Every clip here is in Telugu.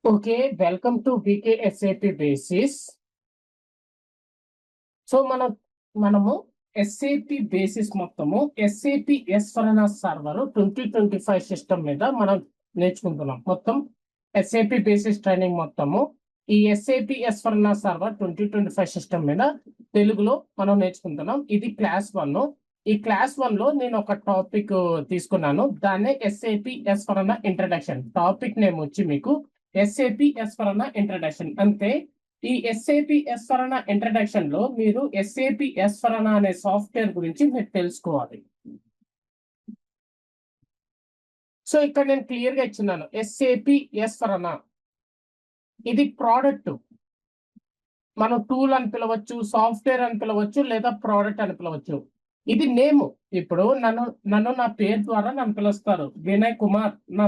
Okay. Welcome to BK SAP basis. So మనము ఎస్ఏపి బేసిస్ మొత్తము ఎస్ఏపి ఎస్4హనా సర్వర్ 2025 సిస్టమ్ మీద మనం నేర్చుకుంటున్నాం. మొత్తం ఎస్ఏపి బేసిస్ ట్రైనింగ్ మొత్తము ఈ ఎస్ఏపి ఎస్4హనా సర్వర్ 2025 సిస్టమ్ మీద తెలుగులో మనం నేర్చుకుంటున్నాం. ఇది క్లాస్ 1. ఈ క్లాస్ 1 లో నేను ఒక టాపిక్ తీసుకున్నాను. దాన్నే ఎస్ఏపి ఎస్4హనా ఇంట్రడక్షన్. టాపిక్ నేమ్ వచ్చి మీకు ఎస్ఏపి ఎస్4హనా ఇంట్రడక్షన్. అంతే. ఈ ఎస్ఏపి ఎస్4హనా ఇంట్రడక్షన్ లో మీరు ఎస్ఏపి ఎస్4హనా అనే సాఫ్ట్వేర్ గురించి మీరు తెలుసుకోవాలి. సో ఇక్కడ నేను క్లియర్ గా ఇచ్చున్నాను. ఎస్ఏపి ఎస్4హనా ఇది ప్రోడక్ట్. మనం టూల్ అని పిలవచ్చు, సాఫ్ట్వేర్ అని పిలవచ్చు, లేదా ప్రోడక్ట్ అని పిలవచ్చు. ఇది నేమ్. ఇప్పుడు నన్ను నా పేరు ద్వారా నన్ను పిలుస్తారు. వినయ్ కుమార్ నా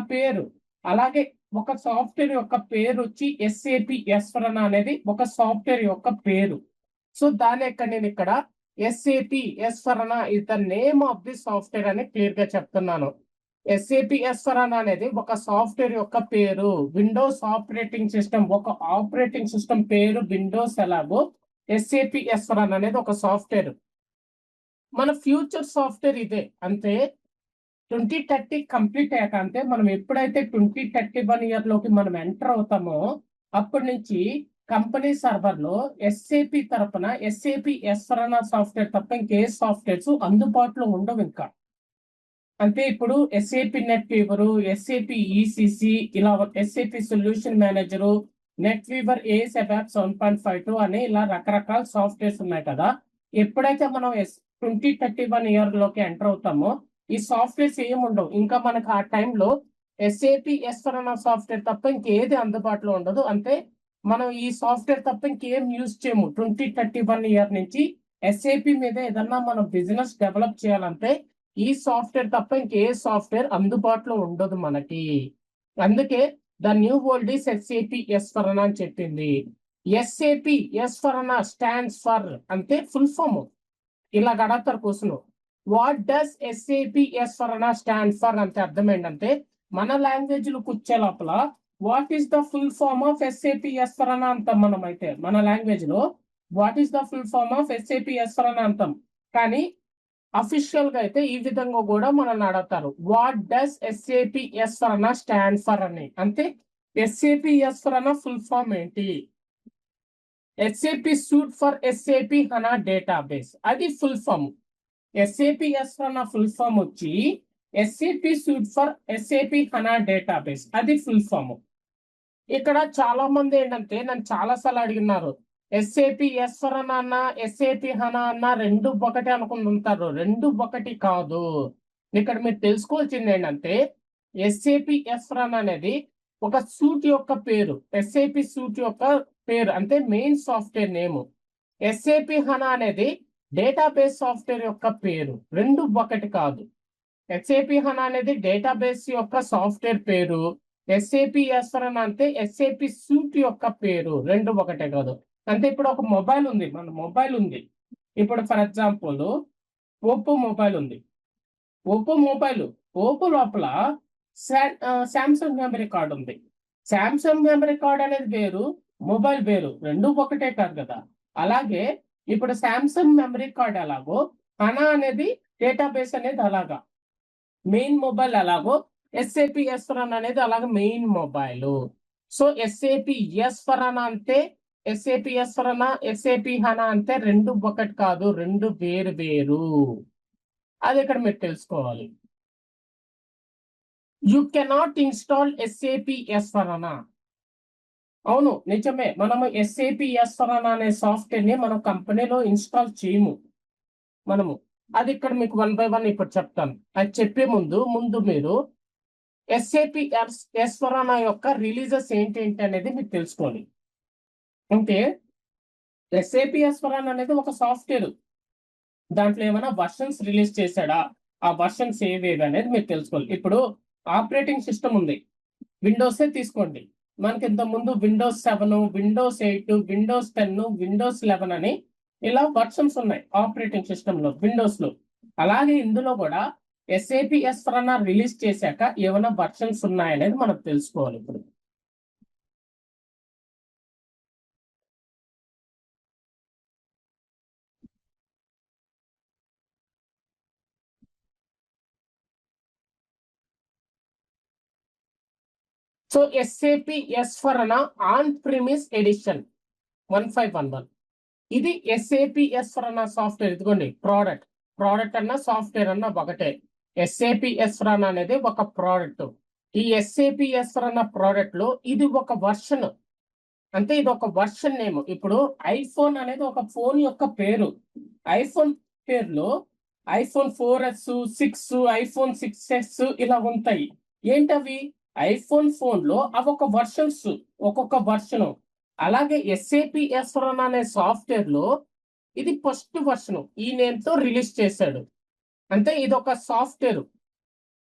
పేరు. అలాగే ఒక సాఫ్ట్వేర్ యొక్క పేరు వచ్చి ఎస్ఏపి ఎస్4హనా అనేది ఒక సాఫ్ట్వేర్ యొక్క పేరు. సో దాని నేను ఇక్కడ ఎస్ఏపి ఎస్4హనా is the name of the software అని క్లియర్ గా చెప్తున్నాను. ఎస్ఏపి ఎస్4హనా అనేది ఒక సాఫ్ట్వేర్ యొక్క పేరు. విండోస్ ఆపరేటింగ్ సిస్టమ్ ఒక ఆపరేటింగ్ సిస్టమ్ పేరు విండోస్ ఎలాగో ఎస్ఏపి ఎస్4హనా అనేది ఒక సాఫ్ట్వేర్. మన ఫ్యూచర్ సాఫ్ట్వేర్ ఇదే. అంతే. 2030 కంప్లీట్ అయ్యాక, అంటే మనం ఎప్పుడైతే 2031 ఇయర్ లోకి మనం ఎంటర్ అవుతామో అప్పటి నుంచి కంపెనీ సర్వర్ లో ఎస్ఏపి తరపున ఎస్ఏపి ఎస్4హనా సాఫ్ట్వేర్ తప్ప ఇంకే సాఫ్ట్వేర్స్ అందుబాటులో ఉండవు ఇంకా. అంటే ఇప్పుడు SAP NetWeaver, SAP ECC, ఇలా SAP solution manager, NetWeaver AS ABAP 7.52 అని ఇలా రకరకాల సాఫ్ట్వేర్స్ ఉన్నాయి కదా. ఎప్పుడైతే మనం 2031 ఇయర్ లోకి ఎంటర్ అవుతామో ఈ సాఫ్ట్వేర్స్ ఏమి ఉండవు ఇంకా. మనకు ఆ టైంలో ఎస్ఏపి ఎస్4హనా సాఫ్ట్వేర్ తప్ప ఇంకేది అందుబాటులో ఉండదు. అంటే మనం ఈ సాఫ్ట్వేర్ తప్ప ఇంకేం యూజ్ చేయము. 2031 ఇయర్ నుంచి ఎస్ఏపి మీద ఏదన్నా మనం బిజినెస్ డెవలప్ చేయాలంటే ఈ సాఫ్ట్వేర్ తప్ప ఇంకే సాఫ్ట్వేర్ అందుబాటులో ఉండదు మనకి. అందుకే the new world is SAP ఎస్4హనా అని చెప్పింది. ఎస్ఏపి ఎస్4హనా స్టాండ్స్ ఫర్ అంటే ఫుల్ ఫామ్. ఇలా అడగతారు క్వశ్చన్. వాట్ డస్ ఎస్ఏపి ఎస్4హనా స్టాండ్ ఫర్ అంటే అర్థం ఏంటంటే మన లాంగ్వేజ్ లో కూర్చే లోపల what is the full form of SAP ఎస్4హనా అంటాం. మనం అయితే మన లాంగ్వేజ్ లో what is the full form of SAP ఎస్4హనా అంటాం. కానీ అఫీషియల్ గా అయితే ఈ విధంగా కూడా మనల్ని అడుగుతారు. వాట్ డస్ ఎస్ఏపి ఎస్4హనా స్టాండ్ ఫర్ అని. అంటే ఎస్ఏపి ఎస్4హనా ఫుల్ ఫామ్ ఏంటి? SAP suite for SAP HANA database, అది ఫుల్ ఫామ్. ఎస్ఏపి ఎస్4హనా ఫుల్ ఫామ్ వచ్చి SAP suite for SAP HANA database, అది ఫుల్ ఫామ్. ఇక్కడ చాలా మంది ఏంటంటే నన్ను చాలా సార్లు అడిగినారు, ఎస్ఏపి ఎస్4హనా అన్న ఎస్ఏపి హనా అన్న రెండు ఒకటి అనుకుంటుంటారు. రెండు ఒకటి కాదు. ఇక్కడ మీరు తెలుసుకోవాల్సింది ఏంటంటే ఎస్ఏపి ఎస్4హనా అనేది ఒక సూట్ యొక్క పేరు. ఎస్ఏపి సూట్ యొక్క పేరు అంటే మెయిన్ సాఫ్ట్వేర్ నేమ్. ఎస్ఏపి హనా అనేది డేటాబేస్ సాఫ్ట్వేర్ యొక్క పేరు. రెండు ఒకటి కాదు. ఎస్ఏపి హనా అనేది డేటాబేస్ యొక్క సాఫ్ట్వేర్ పేరు. ఎస్ఏపి ఎస్4హనా అంటే ఎస్ఏపి సూట్ యొక్క పేరు. రెండు ఒకటే కాదు. అంటే ఇప్పుడు ఒక మొబైల్ ఉంది, మన మొబైల్ ఉంది. ఇప్పుడు ఫర్ ఎగ్జాంపుల్ ఓప్పో మొబైల్ ఉంది. ఓప్పో లోపల శాంసంగ్ మెమరీ కార్డ్ ఉంది. శాంసంగ్ మెమరీ కార్డ్ అనేది వేరు, మొబైల్ వేరు, రెండు ఒకటే కాదు కదా. అలాగే ఇప్పుడు శాంసంగ్ మెమరీ కార్డ్ ఎలాగో హనా అనేది డేటాబేస్ అనేది అలాగా మెయిన్ మొబైల్ ఎలాగో ఎస్ఏపి ఎస్4హనా అనేది అలాగే మెయిన్ మొబైల్. సో ఎస్ఏపి ఎస్4హనా అంటే ఎస్ఏపి ఎస్4హనా, ఎస్ఏపి హనా అంటే రెండు ఒకటి కాదు, రెండు వేరు వేరు. అది ఇక్కడ మీరు తెలుసుకోవాలి. యూ కెనాట్ ఇన్స్టాల్ ఎస్ఏపి ఎస్4హనా. అవును, నిజమే. మనము ఎస్ఏపి ఎస్4హనా అనే సాఫ్ట్వేర్ ని మనం కంపెనీలో ఇన్స్టాల్ చేయము మనము. అది ఇక్కడ మీకు 1 by 1 ఇప్పుడు చెప్తాను. అది చెప్పే ముందు మీరు ఎస్ఏపి ఎస్4హనా యొక్క రిలీజెస్ ఏంటి అనేది మీరు తెలుసుకోవాలి. అంటే ఎస్ఏపి ఎస్4హనా అనేది ఒక సాఫ్ట్వేర్. దాంట్లో ఏమైనా వర్షన్స్ రిలీజ్ చేశాడా, ఆ వర్షన్స్ ఏవేవి అనేది మీరు తెలుసుకోవాలి. ఇప్పుడు ఆపరేటింగ్ సిస్టమ్ ఉంది, విండోసే తీసుకోండి. మనకి ఇంత ముందు విండోస్ 7, విండోస్ 8, విండోస్ 10, విండోస్ 11 అని ఇలా వర్షన్స్ ఉన్నాయి ఆపరేటింగ్ సిస్టమ్ లో, విండోస్ లో. అలాగే ఇందులో కూడా SAP S/4HANA రిలీజ్ చేశాక ఏమైనా వర్షన్స్ ఉన్నాయనేది మనం తెలుసుకోవాలి ఇప్పుడు. So SAP S/4HANA on premise edition 1511. ఇది SAP S/4HANA సాఫ్ట్వేర్. ఇదిగోండి ప్రోడక్ట్ అన్న సాఫ్ట్వేర్ అన్న ఒకటే. SAP S/4HANA అనేది ఒక ప్రోడక్ట్. ఈ SAP S/4HANA ప్రోడక్ట్ లో ఇది ఒక వర్షన్, అంటే ఇది ఒక వర్షన్ నేమ్. ఇప్పుడు ఐఫోన్ అనేది ఒక ఫోన్ యొక్క పేరు. ఐఫోన్ పేరులో iPhone 4S, 6, iPhone 6s ఇలా ఉంటాయి. ఏంటవి? ఐఫోన్ ఫోన్ లో అవి ఒక వర్షన్స్, ఒక్కొక్క వర్షన్. అలాగే SAP S/4HANA అనే సాఫ్ట్వేర్ లో ఇది ఫస్ట్ వర్షన్ ఈ నేమ్ తో రిలీజ్ చేశాడు. అంటే ఇది ఒక software.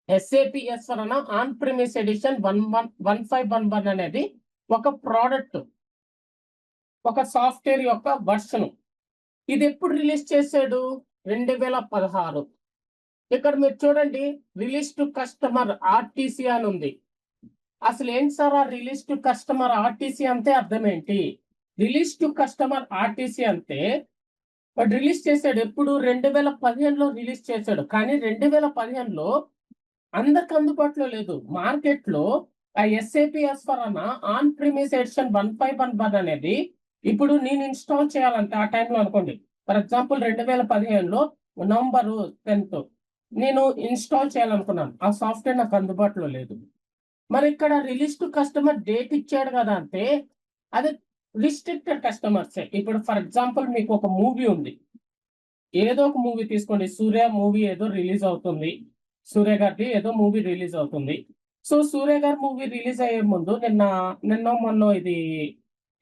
SAP S/4HANA on premise edition 1511 అనేది ఒక ప్రోడక్ట్, ఒక సాఫ్ట్వేర్ యొక్క వర్షన్. ఇది ఎప్పుడు రిలీజ్ చేశాడు? 2016. ఇక్కడ మీరు చూడండి, రిలీజ్ టు కస్టమర్ RTC అని ఉంది. అసలు ఏంటి సార్ ఆ రిలీజ్ టు కస్టమర్ RTC అంటే అర్థం ఏంటి? రిలీజ్ టు కస్టమర్ RTC అంటే వాడు రిలీజ్ చేశాడు ఎప్పుడు? 2015లో రిలీజ్ చేశాడు. కానీ 2015లో అందరికి అందుబాటులో లేదు. మార్కెట్ లో ఆ SAP S/4HANA on premise edition 1511 అనేది ఇప్పుడు నేను ఇన్స్టాల్ చేయాలంటే ఆ టైంలో అనుకోండి, ఫర్ ఎగ్జాంపుల్ 2015లో నవంబర్ 10th నేను ఇన్స్టాల్ చేయాలనుకున్నాను. ఆ సాఫ్ట్వేర్ నాకు అందుబాటులో లేదు. మరి ఇక్కడ రిలీజ్ టు కస్టమర్ డేట్ ఇచ్చాడు కదా అంటే అది రిస్ట్రిక్టెడ్ కస్టమర్సే. ఇప్పుడు ఫర్ ఎగ్జాంపుల్ మీకు ఒక మూవీ ఉంది, ఏదో ఒక మూవీ తీసుకోండి. సూర్య మూవీ ఏదో రిలీజ్ అవుతుంది, సూర్య గారిది ఏదో మూవీ రిలీజ్ అవుతుంది. సో సూర్య గారి మూవీ రిలీజ్ అయ్యే ముందు నిన్న మొన్న ఇది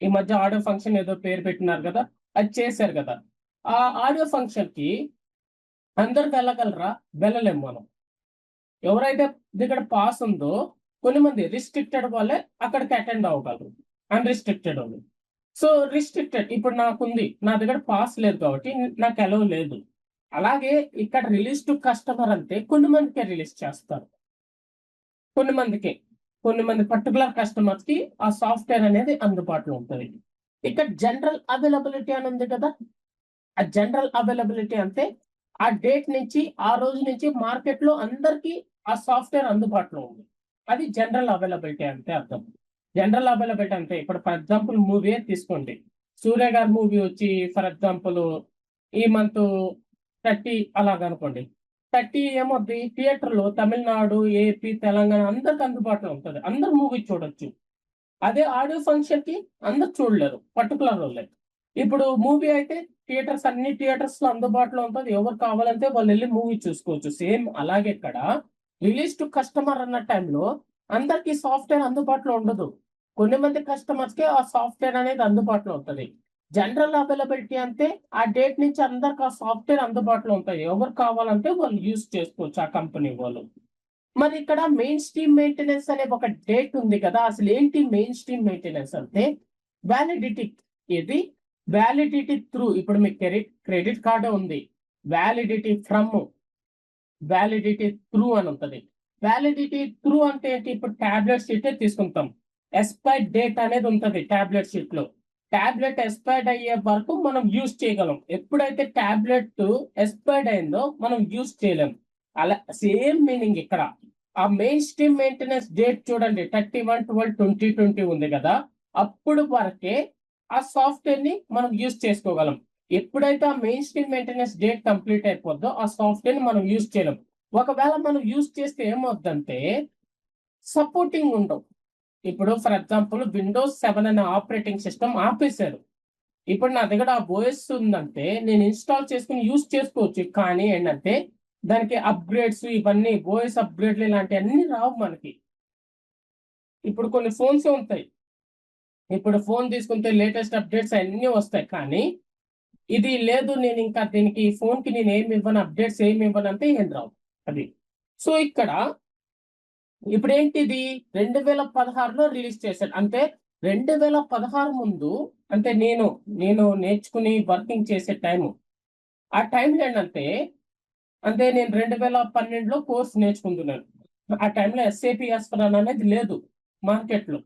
ఈ మధ్య ఆడియో ఫంక్షన్ ఏదో పేరు పెట్టినారు కదా, అది చేశారు కదా. ఆ ఆడియో ఫంక్షన్ కి అందరు వెళ్ళగలరా? వెళ్ళలేము మనం. ఎవరైతే ఇక్కడ పాస్ ఉందో కొన్ని మంది రిస్ట్రిక్టెడ్ వాళ్ళే అక్కడికి అటెండ్ అవ్వగలరు, అన్రిస్ట్రిక్టెడ్ వాళ్ళు. సో రిస్ట్రిక్టెడ్ ఇప్పుడు నాకుంది, నా దగ్గర పాస్ లేదు కాబట్టి నాకు అలవ్ లేదు. అలాగే ఇక్కడ రిలీజ్ టు కస్టమర్ అంటే కొన్ని మందికే రిలీజ్ చేస్తారు, కొన్ని మంది పర్టికులర్ కస్టమర్స్ కి ఆ సాఫ్ట్వేర్ అనేది అందుబాటులో ఉంటుంది. ఇక్కడ జనరల్ అవైలబిలిటీ అని ఉంది కదా, ఆ జనరల్ అవైలబిలిటీ అంటే ఆ డేట్ నుంచి ఆ రోజు నుంచి మార్కెట్ లో అందరికి ఆ సాఫ్ట్వేర్ అందుబాటులో ఉంది. అది జనరల్ అవైలబిలిటీ అంటే అర్థం. జనరల్ అవైలబిలిటీ అంటే ఇప్పుడు ఫర్ ఎగ్జాంపుల్ మూవీ తీసుకోండి. సూర్య గారి మూవీ వచ్చి ఫర్ ఎగ్జాంపుల్ ఈ మంత్ 30 అలాగనుకోండి. 30 ఏమవుద్ది, థియేటర్ లో తమిళనాడు, AP, తెలంగాణ అందరికి అందుబాటులో ఉంటుంది, అందరు మూవీ చూడొచ్చు. అదే ఆడియో ఫంక్షన్ కి అందరు చూడలేరు, పర్టికులర్ వాళ్ళే. ఇప్పుడు మూవీ అయితే అన్ని థియేటర్స్ లో అందుబాటులో ఉంటుంది, ఎవరు కావాలంటే వాళ్ళు వెళ్ళి మూవీ చూసుకోవచ్చు. సేమ్ అలాగే ఇక్కడ రిలీజ్ టు కస్టమర్ అన్న టైంలో అందరికి సాఫ్ట్వేర్ అందుబాటులో ఉండదు, కొన్ని మంది కస్టమర్స్ కి ఆ సాఫ్ట్వేర్ అనేది అందుబాటులో ఉంటుంది. జనరల్ అవైలబిలిటీ అంటే ఆ డేట్ నుంచి అందరికి ఆ సాఫ్ట్వేర్ అందుబాటులో ఉంటాయి, ఎవరు కావాలంటే వాళ్ళు యూజ్ చేసుకోవచ్చు ఆ కంపెనీ వాళ్ళు. మరి ఇక్కడ మెయిన్ స్ట్రీమ్ మెయింటెనెన్స్ అనే ఒక డేట్ ఉంది కదా. అసలు ఏంటి మెయిన్ స్ట్రీమ్ మెయింటెనెన్స్ అంటే వ్యాలిడిటీ. ఇది వ్యాలిడిటీ త్రూ. ఇప్పుడు మీకు క్రెడిట్ కార్డు ఉంది, వ్యాలిడిటీ ఫ్రమ్, వ్యాలిడిటీ త్రూ అని ఉంటుంది. వ్యాలిడిటీ త్రూ అంటే ఏంటి? ఇప్పుడు టాబ్లెట్ షీట్ తీసుకుంటాం, ఎక్స్పైర్ డేట్ అనేది ఉంటుంది టాబ్లెట్ షీట్ లో. టాబ్లెట్ ఎక్స్పైర్డ్ అయ్యే వరకు మనం యూజ్ చేయగలం. ఎప్పుడైతే టాబ్లెట్ ఎక్స్పైర్డ్ అయిందో మనం యూజ్ చేయలేం. అలా సేమ్ మీనింగ్ ఇక్కడ. ఆ మెయిన్ స్ట్రీమ్ మెయింటెనెన్స్ డేట్ చూడండి, 31/12/2020 ఉంది కదా, అప్పుడు వరకే ఆ సాఫ్ట్వేర్ ని మనం యూజ్ చేసుకోగలం. ఎప్పుడైతే ఆ main stream maintenance date complete అయిపోద్దో ఆ సాఫ్ట్వేర్ ని మనం యూజ్ చేయలేం. ఒకవేళ మనం యూజ్ చేస్తే ఏమవుద్దంటే సపోర్టింగ్ ఉండవు. ఇప్పుడు ఫర్ ఎగ్జాంపుల్ విండోస్ 7 అనే ఆపరేటింగ్ సిస్టమ్ ఆపేశారు. ఇప్పుడు నా దగ్గర ఆ OS ఉందంటే నేను ఇన్స్టాల్ చేసుకుని యూజ్ చేసుకోవచ్చు, కానీ ఏంటంటే దానికి అప్గ్రేడ్స్ ఇవన్నీ OS అప్గ్రేడ్లు ఇలాంటివన్నీ రావు మనకి. ఇప్పుడు కొన్ని ఫోన్స్ ఉంటాయి, ఇప్పుడు ఫోన్ తీసుకుంటే లేటెస్ట్ అప్డేట్స్ అన్నీ వస్తాయి, కానీ ఇది లేదు, నేను ఇంకా దీనికి ఫోన్ కి నేను ఏమి ఇవ్వను, అప్డేట్స్ ఏమి ఇవ్వను అంటే ఏం రావు అది. సో ఇక్కడ ఇప్పుడు ఏంటిది 2016లో రిలీజ్ చేశాడు. అంటే 2016 ముందు, అంటే నేను నేర్చుకుని వర్కింగ్ చేసే టైము, ఆ టైంలో ఏంటంటే అంటే నేను 2012లో కోర్స్ నేర్చుకుంటున్నాను. ఆ టైంలో ఎస్ఏపి ఎస్ఫరానా అనేది లేదు మార్కెట్లో,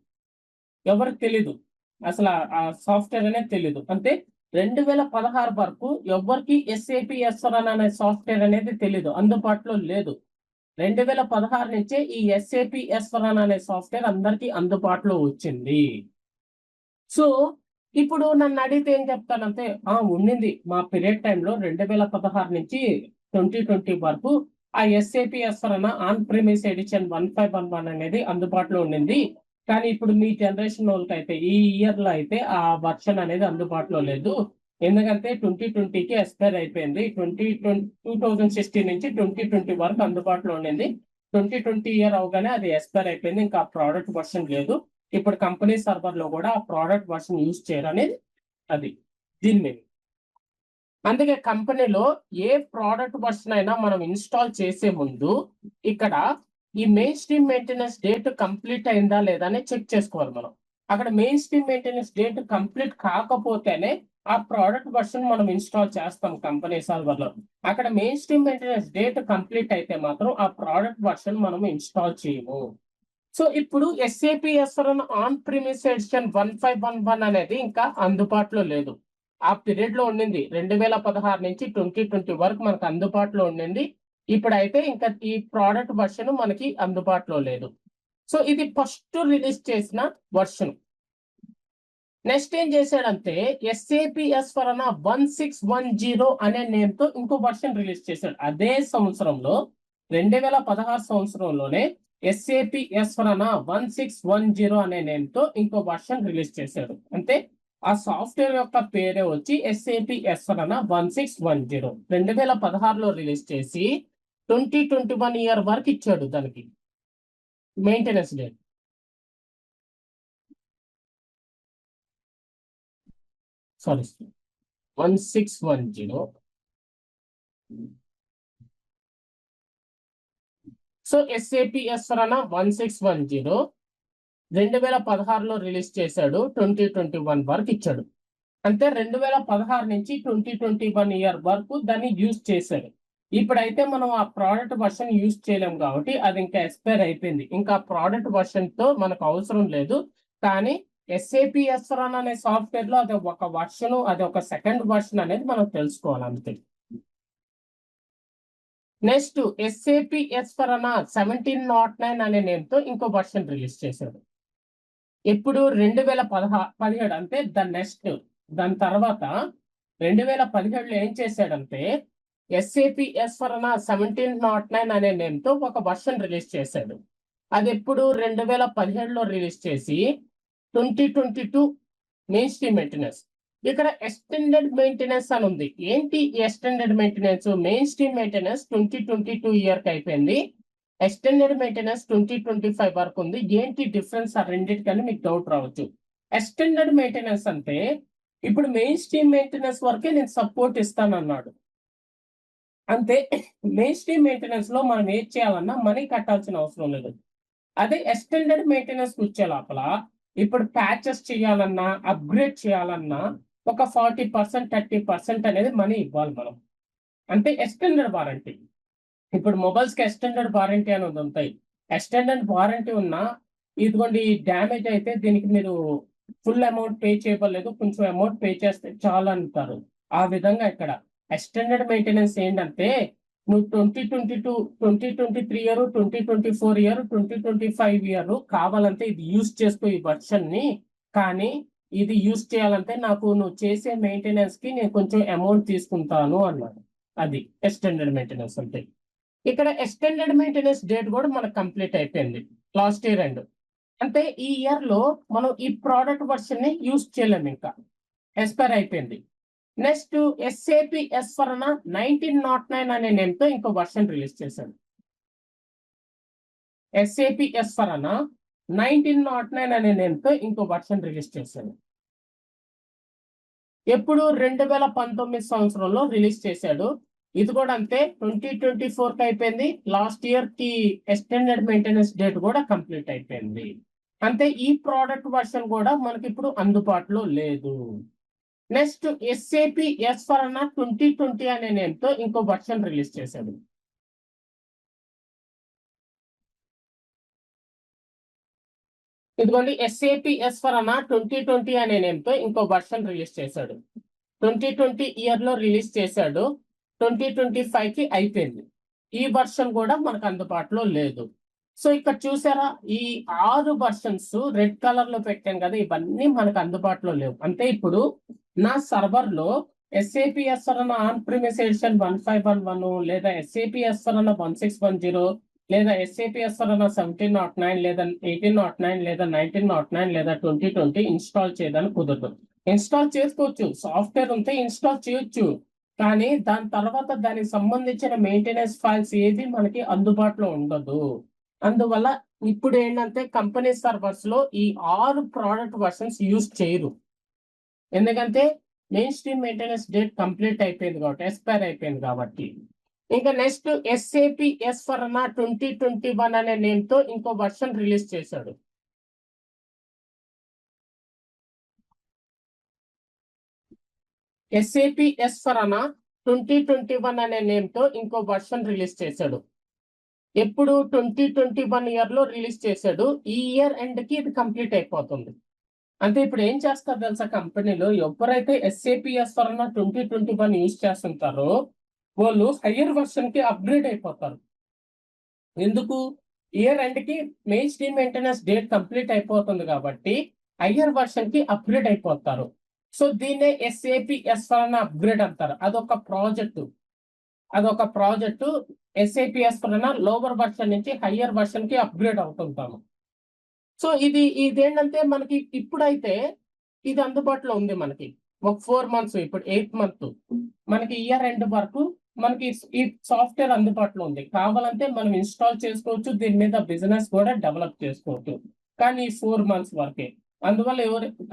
ఎవరికి తెలీదు అసలు ఆ సాఫ్ట్వేర్ అనేది తెలీదు. అంటే 2016 వరకు ఎవరికి ఎస్ఏపి ఎస్ఫరానా అనే సాఫ్ట్వేర్ అనేది తెలీదు, అందుబాటులో లేదు. 2016 నుంచే ఈ ఎస్ఏపి ఎస్ఫరానా అనే సాఫ్ట్వేర్ అందరికీ అందుబాటులో వచ్చింది. సో ఇప్పుడు నన్ను అడిగితే ఏం చెప్తానంటే ఉండింది మా పీరియడ్ టైంలో 2016 నుంచి 2020 వరకు ఆ SAP S four HANA on premise edition 1511 అనేది అందుబాటులో ఉండింది. కానీ ఇప్పుడు మీ జనరేషన్ వాళ్ళకి అయితే ఈ ఇయర్ లో అయితే ఆ వర్షన్ అనేది అందుబాటులో లేదు. ఎందుకంటే 2020కి ఎక్స్పైర్ అయిపోయింది. 2016 నుంచి 2020 వరకు అందుబాటులో ఉండింది. 2020 ఇయర్ అవగానే అది ఎక్స్పైర్ అయిపోయింది. ఇంకా ప్రోడక్ట్ వర్షన్ లేదు. ఇప్పుడు కంపెనీ సర్వర్ లో కూడా ఆ ప్రోడక్ట్ వర్షన్ యూజ్ చేయరు అనేది అది దీని మీద. అందుకే కంపెనీలో ఏ ప్రోడక్ట్ వర్షన్ అయినా మనం ఇన్స్టాల్ చేసే ముందు ఇక్కడ ఈ main stream maintenance date complete అయిందా లేదా అని చెక్ చేసుకోవాలి మనం. అక్కడ main stream maintenance date complete కాకపోతేనే ఆ ప్రోడక్ట్ వర్షన్ మనం ఇన్స్టాల్ చేస్తాం కంపెనీ సర్వర్ లో. అక్కడ main stream maintenance date complete అయితే మాత్రం ఆ ప్రోడక్ట్ వర్షన్ మనం ఇన్స్టాల్ చేయము. సో ఇప్పుడు SAP S four HANA on premise edition 1511 అనేది ఇంకా అందుబాటులో లేదు. ఆ పీరియడ్ లో ఉండింది 2016 నుంచి 2020 వరకు మనకు అందుబాటులో ఉండింది. ఇప్పుడైతే ఇంకా ఈ ప్రోడక్ట్ వర్షన్ మనకి అందుబాటులో లేదు. సో ఇది ఫస్ట్ రిలీజ్ చేసిన వర్షన్. నెక్స్ట్ ఏం చేశాడంటే ఎస్ఏపి ఎస్ఫరానా 1610 అనే నేమ్ తో ఇంకో వర్షన్ రిలీజ్ చేశాడు. అదే సంవత్సరంలో 2016 సంవత్సరంలోనే ఎస్ఏపి ఎస్ఫరానా 1610 అనే నేమ్ తో ఇంకో వర్షన్ రిలీజ్ చేశాడు. అంటే ఆ సాఫ్ట్వేర్ యొక్క పేరే వచ్చి ఎస్ఏపి ఎస్ఫరానా 1610. 2016లో రిలీజ్ చేసి 2021 ఇయర్ వరకు ఇచ్చాడు దానికి maintenance date. Sorry 1610. So SAP S four HANA 1610 2016లో రిలీజ్ చేశాడు. 2021 వరకు ఇచ్చాడు. అంటే 2016 నుంచి 2021 ఇయర్ వరకు దాన్ని యూజ్ చేశారు. ఇప్పుడైతే మనం ఆ ప్రోడక్ట్ వర్షన్ యూజ్ చేయలేం కాబట్టి అది ఇంకా ఎక్స్పైర్ అయిపోయింది. ఇంకా ప్రోడక్ట్ వర్షన్ తో మనకు అవసరం లేదు. కానీ ఎస్ఏపి ఎస్ఫరానా అనే సాఫ్ట్వేర్ లో అది ఒక వర్షన్, అది ఒక సెకండ్ వర్షన్ అనేది మనం తెలుసుకోవాలి అంతే. నెక్స్ట్ ఎస్ఏపి ఎస్ఫరానా 1709 అనే నేమ్ తో ఇంకో వర్షన్ రిలీజ్ చేశాడు. ఎప్పుడు 2017 అంటే దాని తర్వాత 2017లో ఏం చేశాడంటే ఎస్ఏపి ఎస్ఫరానా 1709 అనే నేమ్ తో ఒక వర్షన్ రిలీజ్ చేశాడు. అది ఎప్పుడు 2017లో రిలీజ్ చేసి 2022 మెయిన్ స్ట్రీమ్ మెయింటెనెన్స్. ఇక్కడ ఎక్స్టెండెడ్ మెయింటెనెన్స్ అని ఉంది. ఏంటి extended maintenance? Main stream maintenance 2022 year కి అయిపోయింది. ఎక్స్టెండెడ్ మెయింటెనెన్స్ 2025 వరకు ఉంది. ఏంటి డిఫరెన్స్ ఆ రెండింటికని మీకు డౌట్ రావచ్చు. ఎక్స్టెండెడ్ మెయింటెనెన్స్ అంటే ఇప్పుడు మెయిన్ స్ట్రీమ్ మెయింటెనెన్స్ వరకే నేను సపోర్ట్ ఇస్తానన్నాడు. అంతే. మెయిన్ స్ట్రీమ్ మెయింటెనెన్స్ లో మనం ఏం చేయాలన్నా మనీ కట్టాల్సిన అవసరం లేదు. అదే ఎక్స్టెండెడ్ మెయింటెనెన్స్ వచ్చే లోపల ఇప్పుడు ప్యాచెస్ చేయాలన్నా, అప్గ్రేడ్ చేయాలన్నా ఒక 40% 30% అనేది మనీ ఇవ్వాలి మనం. అంటే ఎక్స్టెండెడ్ వారంటీ. ఇప్పుడు మొబైల్స్ కి ఎక్స్టెండెడ్ వారంటీ అనేది ఉంటాయి. ఎక్స్టెండెడ్ వారంటీ ఉన్నా ఇదిగోండి డ్యామేజ్ అయితే దీనికి మీరు ఫుల్ అమౌంట్ పే చేయలేదు, కొంచెం అమౌంట్ పే చేస్తే చాలు అంటారు. ఆ విధంగా ఇక్కడ ఎక్స్టెండెడ్ మెయింటెనెన్స్ ఏంటంటే నువ్వు 2022, 2023 ఇయర్, 2024 ఇయర్, 2025 ఇయర్ కావాలంటే ఇది యూజ్ చేసుకో ఈ వర్షన్ ని. కానీ ఇది యూజ్ చేయాలంటే నాకు నువ్వు చేసే మెయింటెనెన్స్ కి నేను కొంచెం అమౌంట్ తీసుకుంటాను అన్నాడు. అది ఎక్స్టెండెడ్ మెయింటెనెన్స్ అంటే. ఇక్కడ ఎక్స్టెండెడ్ మెయింటెనెన్స్ డేట్ కూడా మనకు కంప్లీట్ అయిపోయింది లాస్ట్ ఇయర్ ఎండ్. అంటే ఈ ఇయర్ లో మనం ఈ ప్రోడక్ట్ వర్షన్ ని యూజ్ చేయలేము, ఇంకా ఎక్స్పైర్ అయిపోయింది. నెక్స్ట్ ఎస్ఏపి ఎస్ఫరానా 1909 అనే నేమ్ తో ఇంకో వర్షన్ రిలీజ్ చేశాడు. ఎస్ఏపి ఎస్ఫరానా 1909 అనే నేమ్ తో ఇంకో వర్షన్ రిలీజ్ చేశాడు. ఎప్పుడు 2019 సంవత్సరంలో రిలీజ్ చేశాడు. ఇది కూడా అంతే 2024 కి అయిపోయింది. లాస్ట్ ఇయర్ కి ఎక్స్టెండెడ్ మెయింటెనెన్స్ డేట్ కూడా కంప్లీట్ అయిపోయింది. అంటే ఈ ప్రోడక్ట్ వర్షన్ కూడా మనకి ఇప్పుడు అందుబాటులో లేదు. నెక్స్ట్ SAP S/4HANA 2020 అనే నేమ్ తో ఇంకో వర్షన్ రిలీజ్ చేశాడు. ఇదిగోండి SAP S/4HANA 2020 అనే నేమ్ తో ఇంకో వర్షన్ రిలీజ్ చేశాడు. 2020 ఇయర్ లో రిలీజ్ చేశాడు. 2025 కి అయిపోయింది. ఈ వర్షన్ కూడా మనకు అందుబాటులో లేదు. సో ఇక్కడ చూసారా, ఈ 6 వర్షన్స్ రెడ్ కలర్ లో పెట్టాం కదా, ఇవన్నీ మనకు అందుబాటులో లేవు. అంటే ఇప్పుడు నా సర్వర్ లో SAP S/4HANA on premise edition 1511 లేదా SAP S/4HANA 1610 లేదా SAP S/4HANA 1709 లేదా 1809 లేదా 1909 లేదా 2020 ఇన్స్టాల్ చేయడానికి కుదరదు. ఇన్స్టాల్ చేసుకోవచ్చు, సాఫ్ట్వేర్ ఉంటే ఇన్స్టాల్ చేయొచ్చు, కానీ దాని తర్వాత దానికి సంబంధించిన మెయింటెనెన్స్ ఫైల్స్ ఏది మనకి అందుబాటులో ఉండదు. అందువల్ల ఇప్పుడు ఏంటంటే కంపెనీ సర్వర్స్ లో ఈ 6 ప్రోడక్ట్ వర్షన్స్ యూజ్ చేయరు. ఎందుకంటే main stream maintenance date complete అయిపోయింది కాబట్టి, ఎక్స్పైర్ అయిపోయింది కాబట్టి. ఇంకా నెక్స్ట్ SAP S/4HANA 2021 అనే నేమ్ తో ఇంకో వర్షన్ రిలీజ్ చేశాడు. SAP S/4HANA 2021 అనే నేమ్ తో ఇంకో వర్షన్ రిలీజ్ చేశాడు. ఎప్పుడు 2021 ఇయర్ లో రిలీజ్ చేశాడు. ఈ ఇయర్ ఎండ్ కి ఇది కంప్లీట్ అయిపోతుంది. అంటే ఇప్పుడు ఏం చేస్తారు తెలుసా, కంపెనీలో ఎవరైతే SAP S/4HANA 2021 యూజ్ చేస్తుంటారో వాళ్ళు హయ్యర్ వర్షన్ కి అప్గ్రేడ్ అయిపోతారు. ఎందుకు? ఇయర్ ఎండ్ కి main stream maintenance date complete అయిపోతుంది కాబట్టి హయ్యర్ వర్షన్ కి అప్గ్రేడ్ అయిపోతారు. సో దీన్నే SAP S/4HANA అప్గ్రేడ్ అంటారు. అదొక project SAP S/4HANA lower version నుంచి హయ్యర్ వర్షన్ కి అప్గ్రేడ్ అవుతుంటాము. సో ఇదేంటంటే మనకి ఇప్పుడైతే ఇది అందుబాటులో ఉంది. మనకి ఒక 4 months, ఇప్పుడు 8th month మనకి ఇయర్ ఎండ్ వరకు మనకి ఈ సాఫ్ట్వేర్ అందుబాటులో ఉంది. కావాలంటే మనం ఇన్స్టాల్ చేసుకోవచ్చు, దీని మీద బిజినెస్ కూడా డెవలప్ చేసుకోవచ్చు, కానీ 4 months వరకే. అందువల్ల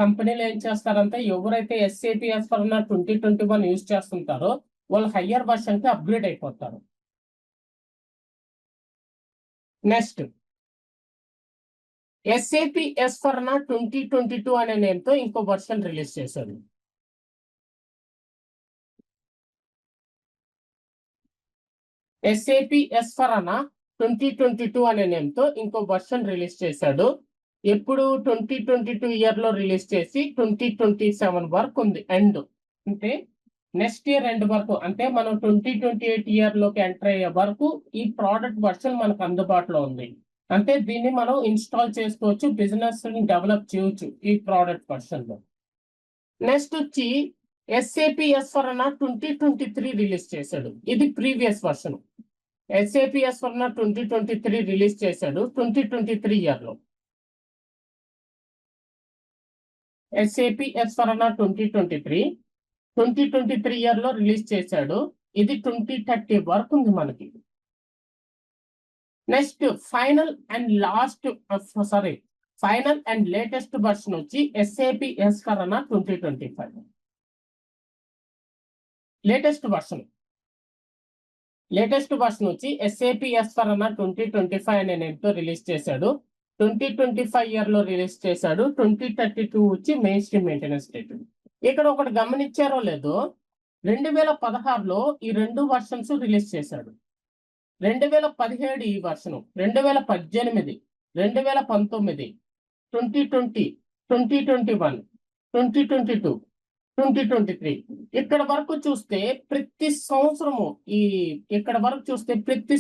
కంపెనీలు ఏం చేస్తారంటే ఎవరైతే SAP S/4HANA 2021 యూజ్ చేస్తుంటారో వాళ్ళు హయ్యర్ వర్షన్ కి అప్గ్రేడ్ అయిపోతారు. నెక్స్ట్ SAP S/4HANA 2022 అనే నేమ్ తో ఇంకో వర్షన్ రిలీజ్ చేశాడు. SAP S/4HANA 2022 అనే నేమ్ తో ఇంకో వర్షన్ రిలీజ్ చేశాడు. ఎప్పుడు 2022 ఇయర్ లో రిలీజ్ చేసి 2027 వరకు ఉంది ఎండ్. అంటే నెక్స్ట్ ఇయర్ ఎండ్ వరకు, అంటే మనం 2028 ఇయర్ లోకి ఎంటర్ అయ్యే వరకు ఈ ప్రోడక్ట్ వర్షన్ మనకు అందుబాటులో ఉంది. అంటే దీన్ని మనం ఇన్స్టాల్ చేసుకోవచ్చు, బిజినెస్ డెవలప్ చేయొచ్చు ఈ ప్రోడక్ట్ వర్షన్ లో. నెక్స్ట్ వచ్చి SAP S/4HANA 2023 రిలీజ్ చేశాడు. ఇది previous version. SAP S/4HANA 2023 release చేశాడు 2023 ఇయర్ లో. SAP S/4HANA 2023 ఇయర్ లో రిలీజ్ చేశాడు. ఇది 2030 వరకు ఉంది మనకి. Next final and latest version వచ్చి SAP S/4HANA 2025. లేటెస్ట్ వర్షన్ వచ్చి SAP S/4HANA 2025 అనే నేమ్ తో రిలీజ్ చేశాడు. 2025 ఇయర్ లో రిలీజ్ చేశాడు. 2032 వచ్చి మెయిన్ స్ట్రీమ్ మెయింటెనెన్స్ డేట్. ఇక్కడ ఒకటి గమనించారో లేదో, 2016లో ఈ 2 వర్షన్స్ రిలీజ్ చేశాడు. 2017 ఈ వర్షను, 2018, 2019, 2020, 2021, 2022, 2023 ఇక్కడ వరకు చూస్తే ప్రతి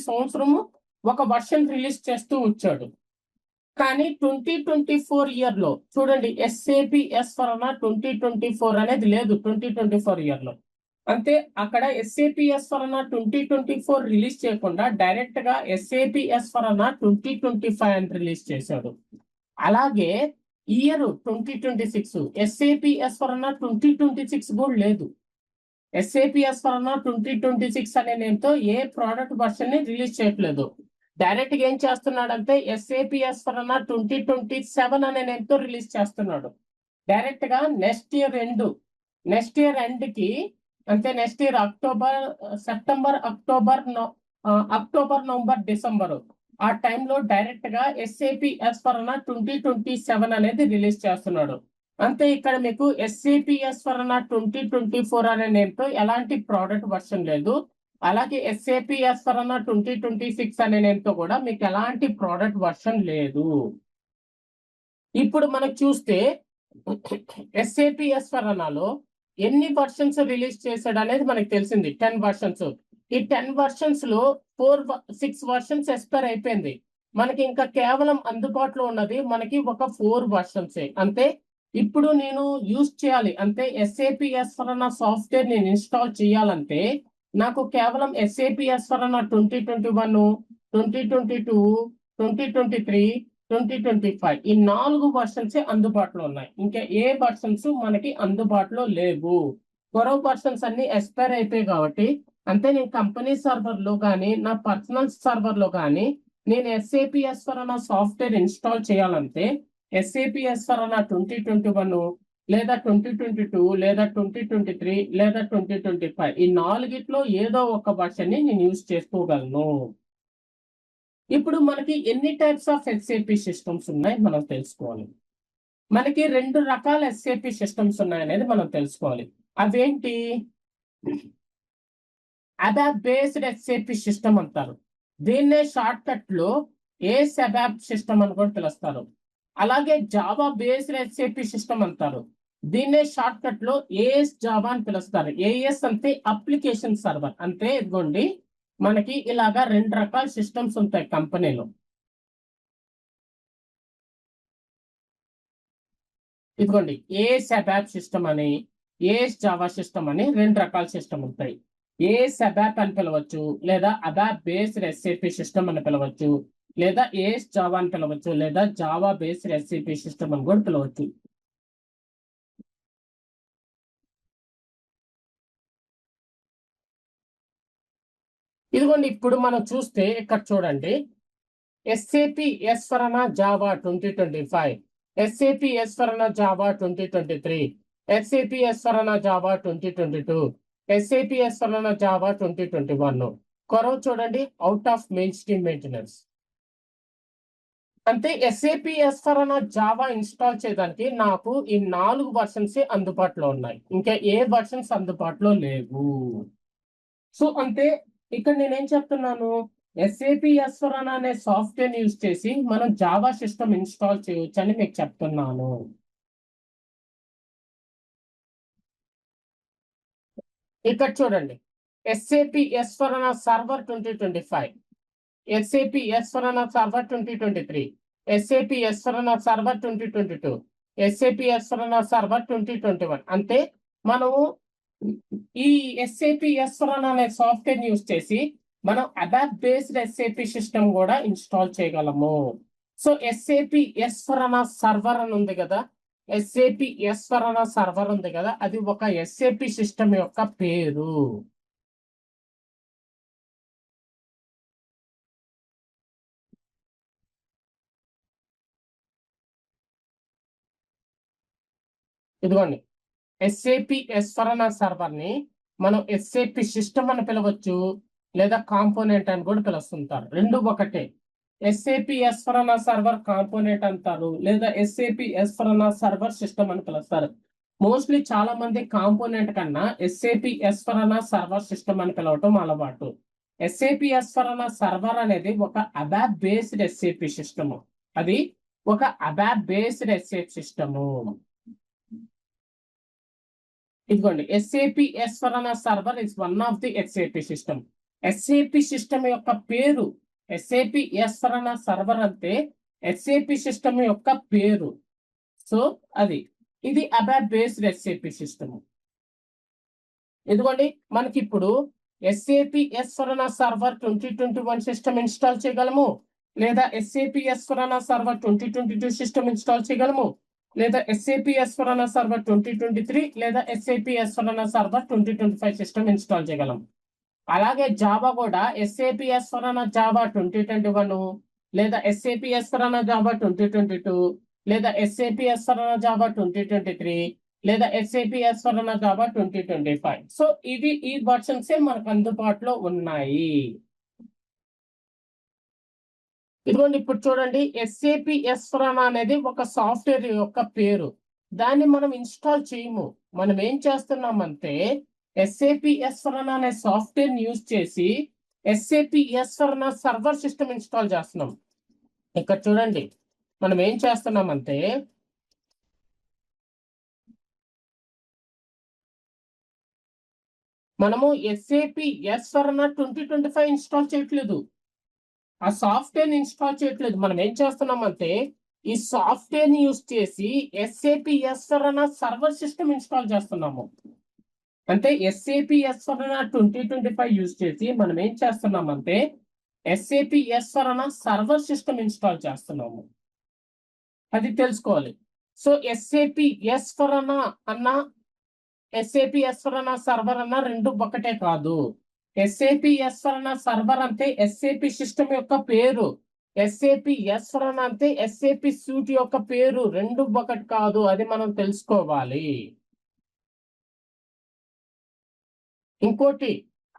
సంవత్సరము ఒక వర్షన్ రిలీజ్ చేస్తూ వచ్చాడు. కానీ 2024 ఇయర్ లో చూడండి, SAP S/4HANA 2024 అనేది లేదు 2024 ఇయర్ లో. అంటే అక్కడ SAP S/4HANA 2024 రిలీజ్ చేయకుండా డైరెక్ట్ గా SAP S/4HANA 2025 అని రిలీజ్ చేశాడు. అలాగే ఇయర్ 2026 SAP S/4HANA 2026 కూడా లేదు. SAP S/4HANA 2026 అనే నేమ్తో ఏ ప్రోడక్ట్ వర్షన్ ని రిలీజ్ చేయట్లేదు. డైరెక్ట్ గా ఏం చేస్తున్నాడంటే SAP S/4HANA 2027 అనే నేమ్తో రిలీజ్ చేస్తున్నాడు. డైరెక్ట్ గా నెక్స్ట్ ఇయర్ ఎండ్ కి, అంటే next year September, October, November, December ఆ టైంలో డైరెక్ట్ గా SAP S/4HANA 2027 అనేది రిలీజ్ చేస్తున్నాడు. అంతే ఇక్కడ మీకు SAP S/4HANA 2024 అనే నేమ్తో ఎలాంటి ప్రోడక్ట్ వర్షన్ లేదు. అలాగే SAP S/4HANA 2026 అనే నేమ్తో కూడా మీకు ఎలాంటి ప్రోడక్ట్ వర్షన్ లేదు. ఇప్పుడు మనకు చూస్తే SAP S/4HANAలో ఎన్ని వర్షన్స్ రిలీజ్ చేశాడు అనేది మనకు తెలిసింది, 10 వర్షన్స్. ఈ 10 వర్షన్స్ లో 6 వర్షన్స్ ఎక్స్పైర్ అయిపోయింది. మనకి ఇంకా కేవలం అందుబాటులో ఉన్నది మనకి ఒక 4 వర్షన్సే. అంతే. ఇప్పుడు నేను యూజ్ చేయాలి అంటే SAP S/4HANA సాఫ్ట్వేర్ నేను ఇన్స్టాల్ చేయాలంటే నాకు కేవలం SAP S/4HANA 2021, 2022, 2023, 2025 ఈ 4 వర్షన్స్ అందుబాటులో ఉన్నాయి. ఇంకా ఏ వర్షన్స్ మనకి అందుబాటులో లేవు. మరో వర్షన్స్ అన్ని ఎక్స్పైర్ అయిపోయాయి కాబట్టి అంటే నేను కంపెనీ సర్వర్ లో కానీ నా పర్సనల్ సర్వర్ లో కానీ నేను SAP S/4HANA సాఫ్ట్వేర్ ఇన్స్టాల్ చేయాలంటే SAP S/4HANA 2021 లేదా 2022 లేదా 2023 లేదా 2025 ఈ 4గిట్లో ఏదో ఒక వర్షన్ ని నేను యూజ్ చేసుకోగలను. ఇప్పుడు మనకి ఎన్ని టైప్స్ ఆఫ్ SAP సిస్టమ్స్ ఉన్నాయి మనం తెలుసుకోవాలి. మనకి 2 రకాల SAP సిస్టమ్స్ ఉన్నాయనేది మనం తెలుసుకోవాలి. అవేంటి? ABAP బేస్డ్ SAP సిస్టమ్ అంటారు. దీన్నే షార్ట్ కట్ లో ABAP సిస్టమ్ అని కూడా పిలుస్తారు. అలాగే జావా బేస్డ్ SAP సిస్టమ్ అంటారు. దీన్నే షార్ట్ కట్ లో AS జావా అని పిలుస్తారు. AS అంటే అప్లికేషన్ సర్వర్. అంటే ఇదిగోండి మనకి ఇలాగా 2 రకాల సిస్టమ్స్ ఉంటాయి కంపెనీలో. ఇదిగోండి ABAP సిస్టమ్ అని AS జావా సిస్టమ్ అని 2 రకాల సిస్టమ్ ఉంటాయి. ABAP అని పిలవచ్చు, లేదా ABAP బేస్డ్ SAP సిస్టమ్ అని పిలవచ్చు, లేదా AS జావా అని పిలవచ్చు, లేదా జావా బేస్డ్ SAP సిస్టమ్ అని కూడా పిలవచ్చు. ఇదిగోండి ఇప్పుడు మనం చూస్తే ఇక్కడ చూడండి SAP S/4HANA Java 2025, SAP S/4HANA Java 2023, SAP S/4HANA Java 2022, SAP S/4HANA Java 2021. కొరవ చూడండి out of main stream maintenance. అంటే SAP S/4HANA జావా ఇన్స్టాల్ చేయడానికి నాకు ఈ 4 వర్షన్స్ అందుబాటులో ఉన్నాయి. ఇంకా ఏ వర్షన్స్ అందుబాటులో లేవు. సో అంటే ఇక్కడ నేనేం చెప్తున్నాను, SAP S/4HANA అనే సాఫ్ట్వేర్ యూజ్ చేసి మనం జావా సిస్టమ్ ఇన్స్టాల్ చేయొచ్చు అని మీకు చెప్తున్నాను. ఇక్కడ చూడండి SAP S/4HANA server 2025, SAP S/4HANA server 2023, SAP S/4HANA server 2022, SAP S/4HANA server 2021. అంటే మనము ఈ SAP S/4HANA అనే సాఫ్ట్వేర్ యూజ్ చేసి మనం ABAP బేస్డ్ SAP సిస్టమ్ కూడా ఇన్స్టాల్ చేయగలము. సో SAP S/4HANA సర్వర్ అని ఉంది కదా, SAP S/4HANA సర్వర్ ఉంది కదా, అది ఒక SAP సిస్టమ్ యొక్క పేరు. ఇదిగోండి SAP S/4HANA సర్వర్ ని మనం SAP సిస్టమ్ అని పిలవచ్చు, లేదా కాంపోనెంట్ అని కూడా పిలుస్తుంటారు. రెండు ఒకటే. SAP S/4HANA సర్వర్ కాంపోనెంట్ అంటారు, లేదా SAP S/4HANA సర్వర్ సిస్టమ్ అని పిలుస్తారు. మోస్ట్లీ చాలా మంది కాంపోనెంట్ కన్నా SAP S/4HANA సర్వర్ సిస్టమ్ అని పిలవటం అలవాటు. SAP S/4HANA సర్వర్ అనేది ఒక ABAP బేస్డ్ SAP సిస్టమ్. అది ఒక ABAP బేస్డ్ SAP సిస్టము. ఇదిగోండి SAP S/4HANA server is one of the SAP system. SAP system యొక్క పేరు SAP S/4HANA సర్వర్ అంటే SAP సిస్టమ్ యొక్క పేరు. సో ఇది ABAP బేస్డ్ SAP సిస్టమ్. ఇదిగోండి మనకి ఇప్పుడు SAP S/4HANA server 2021 system install చేయగలము, లేదా SAP S/4HANA server 2022 system install చేయగలము, లేదా SAP S/4HANA సర్వర్ 2023 లేదా SAP S/4HANA server 2025 system install చేయగలం. అలాగే జావా కూడా SAP S/4HANA జావా 2021, లేదా SAP S/4HANA జావా 2022, లేదా SAP S/4HANA జావా 2023, లేదా SAP S/4HANA జావా 2025. సో ఈ వర్షన్స్ మనకు అందుబాటులో ఉన్నాయి. ఇదిగోండి ఇప్పుడు చూడండి SAP S/4HANA అనేది ఒక సాఫ్ట్వేర్ యొక్క పేరు. దాన్ని మనం ఇన్స్టాల్ చేయము. మనం ఏం చేస్తున్నామంటే SAP S/4HANA అనే సాఫ్ట్వేర్ యూజ్ చేసి SAP S/4HANA server system install చేస్తున్నాం. ఇక్కడ చూడండి, మనం ఏం చేస్తున్నామంటే మనము SAP S/4HANA 2025 ఇన్స్టాల్ చేయట్లేదు. ఆ సాఫ్ట్వేర్ ని ఇన్స్టాల్ చేయట్లేదు. మనం ఏం చేస్తున్నామంటే ఈ సాఫ్ట్వేర్ ని యూజ్ చేసి SAP S/4HANA server system install చేస్తున్నాము. అంటే SAP S/4HANA 2025 యూజ్ చేసి మనం ఏం చేస్తున్నామంటే SAP S/4HANA server system install చేస్తున్నాము. అది తెలుసుకోవాలి. సో SAP S/4HANA అన్న SAP S/4HANA సర్వర్ అన్న రెండు ఒకటే కాదు. SAP S/4HANA సర్వర్ అంటే SAP సిస్టమ్ యొక్క పేరు. SAP S/4HANA అంటే SAP సూట్ యొక్క పేరు. రెండు ఒకటి కాదు, అది మనం తెలుసుకోవాలి. ఇంకోటి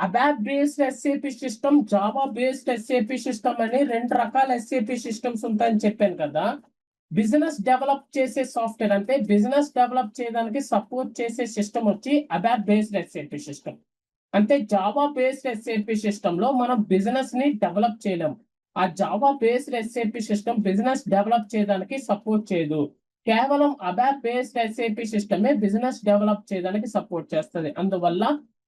ABAP based SAP system, Java based SAP system అని రెండు రకాల SAP సిస్టమ్స్ ఉంటాయని చెప్పాను కదా. బిజినెస్ డెవలప్ చేసే సాఫ్ట్వేర్ అంటే బిజినెస్ డెవలప్ చేయడానికి సపోర్ట్ చేసే సిస్టమ్ వచ్చి అబాప్ బేస్డ్ SAP సిస్టమ్. అంటే జావా బేస్డ్ SAP సిస్టమ్ లో మనం బిజినెస్ ని డెవలప్ చేయలేము. ఆ Java based SAP system business develop చేయడానికి సపోర్ట్ చేయదు. కేవలం అబాప్ బేస్డ్ SAP సిస్టమే బిజినెస్ డెవలప్ చేయడానికి సపోర్ట్ చేస్తుంది. అందువల్ల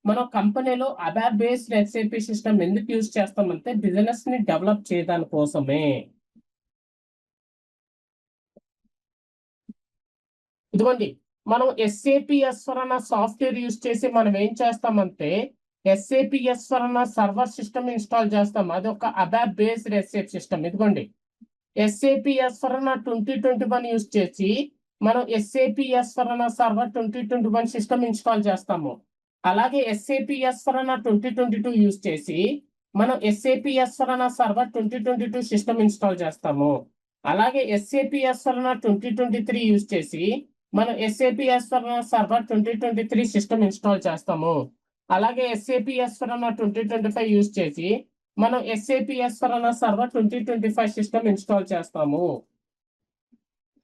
మనం కంపెనీలో అబాప్ బేస్డ్ SAP సిస్టమ్ ఎందుకు యూజ్ చేస్తామంటే బిజినెస్ ని డెవలప్ చేయడానికి కోసమే. ఇదిగోండి, మనం SAP S/4HANA సాఫ్ట్వేర్ యూజ్ చేసి మనం ఏం చేస్తామంటే SAP S/4HANA server system install చేస్తాం. అది ఒక అబాప్ బేస్డ్ SAP సిస్టమ్. ఇదిగోండి, SAP S/4HANA 2021 యూజ్ చేసి మనం SAP S/4HANA server 2021 system install చేస్తాము. అలాగే SAP S/4HANA 2022 యూజ్ చేసి మనం SAP S/4HANA server 2022 system install చేస్తాము. అలాగే SAP S/4HANA 2023 యూజ్ చేసి మనం SAP S/4HANA server 2023 system install చేస్తాము. అలాగే SAP S/4HANA 2025 యూజ్ చేసి మనం SAP S/4HANA server 2025 system install చేస్తాము.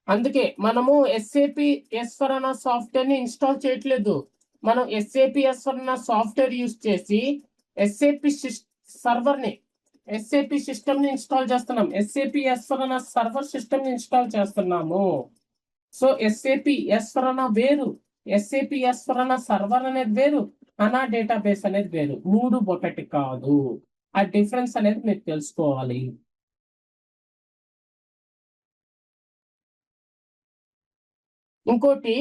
అందుకే మనము SAP S/4HANA సాఫ్ట్వేర్ ని ఇన్స్టాల్ చేయట్లేదు. మనం SAP S/4HANA సాఫ్ట్వేర్ యూజ్ చేసి SAP సర్వర్ ని SAP సిస్టమ్ ని ఇన్స్టాల్ చేస్తున్నాం. SAP S/4HANA సర్వర్ సిస్టమ్ ని ఇన్స్టాల్ చేస్తున్నాము. సో SAP S/4HANA వేరు, SAP S/4HANA సర్వర్ అనేది వేరు, HANA డేటాబేస్ అనేది వేరు. మూడు ఒకటి కాదు. ఆ డిఫరెన్స్ అనేది మీరు తెలుసుకోవాలి. ఇంకోటి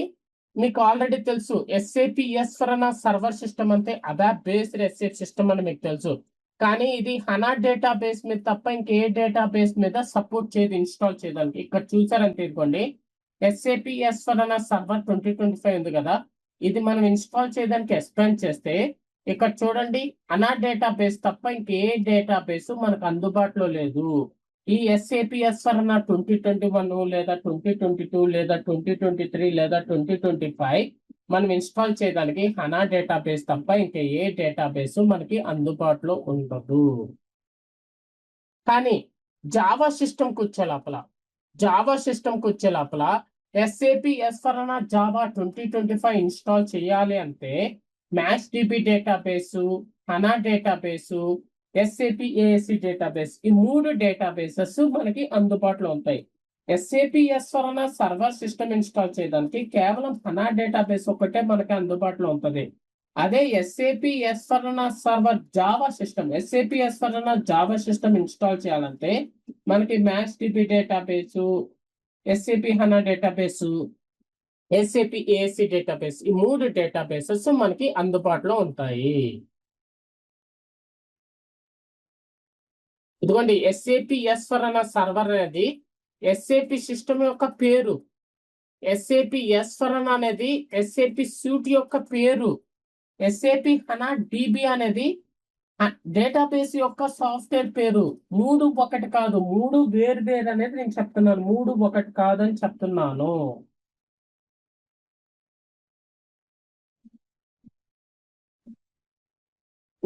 మీకు ఆల్రెడీ తెలుసు, SAP S/4HANA సర్వర్ సిస్టమ్ అంటే అబాప్ బేస్డ్ SAP సిస్టమ్ అని మీకు తెలుసు. కానీ ఇది HANA డేటాబేస్ మీద తప్ప ఇంకే డేటాబేస్ మీద సపోర్ట్ చేయదు, ఇన్స్టాల్ చేయడానికి. ఇక్కడ చూసారని తీసుకోండి, SAP S/4HANA సర్వర్ 2025 ఉంది కదా, ఇది మనం ఇన్స్టాల్ చేయడానికి ఎక్స్పాండ్ చేస్తే ఇక్కడ చూడండి, HANA డేటాబేస్ తప్ప ఇంకే డేటాబేస్ మనకు అందుబాటులో లేదు. ఈ SAP S/4HANA 2021 లేదా 2022 లేదా 2023 లేదా 2025 మనం ఇన్స్టాల్ చేయడానికి HANA డేటాబేస్ తప్ప ఇంకా ఏ డేటాబేస్ మనకి అందుబాటులో ఉండదు. కానీ జావా సిస్టమ్కి వచ్చే లోపల SAP S/4HANA జావా 2025 ఇన్స్టాల్ చేయాలి అంటే MaxDB database, HANA database, SAP AAC database, ఈ మూడు డేటాబేసెస్ మనకి అందుబాటులో ఉంటాయి. SAP S/4HANA server system install చేయడానికి కేవలం HANA డేటాబేస్ ఒకటే మనకి అందుబాటులో ఉంటుంది. అదే SAP S/4HANA server Java system, SAP S/4HANA Java system install చేయాలంటే మనకి MaxDB database, SAP HANA database, SAP AAC database, ఈ మూడు డేటాబేసెస్ మనకి అందుబాటులో ఉంటాయి. ఇదిగోండి, SAP S/4HANA సర్వర్ అనేది SAP సిస్టమ్ యొక్క పేరు. SAP S/4HANA అనేది SAP సూట్ యొక్క పేరు. SAP HANA DB అనేది డేటాబేస్ యొక్క సాఫ్ట్వేర్ పేరు. మూడు ఒకటి కాదు, మూడు వేరు వేరు అనేది నేను చెప్తున్నాను, మూడు ఒకటి కాదని చెప్తున్నాను.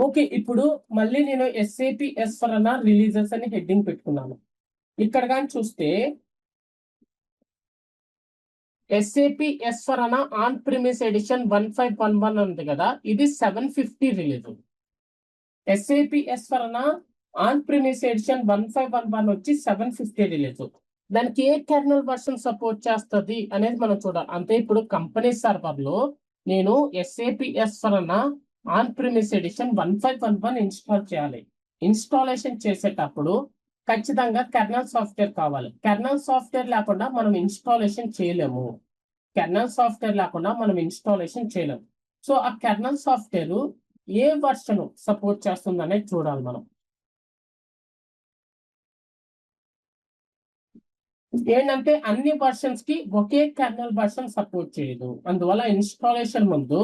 ఓకే, ఇప్పుడు మళ్ళీ నేను SAP S/4HANA రిలీజెస్ అని హెడ్డింగ్ పెట్టుకున్నాను. ఇక్కడ కానీ చూస్తే SAP S four HANA on premise edition 1511 ఉంది కదా, ఇది 750 release. SAP S four HANA on premise edition 1511 వచ్చి 750 రిలీజ్. దానికి ఏ కెర్నల్ వర్షన్ సపోర్ట్ చేస్తుంది అనేది మనం చూడాలి. అంటే ఇప్పుడు కంపెనీ సర్వర్ లో నేను SAP S four HANA on premise edition 1511 install చేయాలి. ఇన్స్టాలేషన్ చేసేటప్పుడు ఖచ్చితంగా కెర్నల్ సాఫ్ట్వేర్ కావాలి. కెర్నల్ సాఫ్ట్వేర్ లేకుండా మనం ఇన్స్టాలేషన్ చేయలేము. కెర్నల్ సాఫ్ట్వేర్ లేకుండా మనం ఇన్స్టాలేషన్ చేయలేము. సో ఆ కెర్నల్ సాఫ్ట్వేర్ ఏ వర్షన్ సపోర్ట్ చేస్తుంది అనేది చూడాలి మనం. ఏంటంటే అన్ని వర్షన్స్ కి ఒకే కెర్నల్ వర్షన్ సపోర్ట్ చేయదు. అందువల్ల ఇన్స్టాలేషన్ ముందు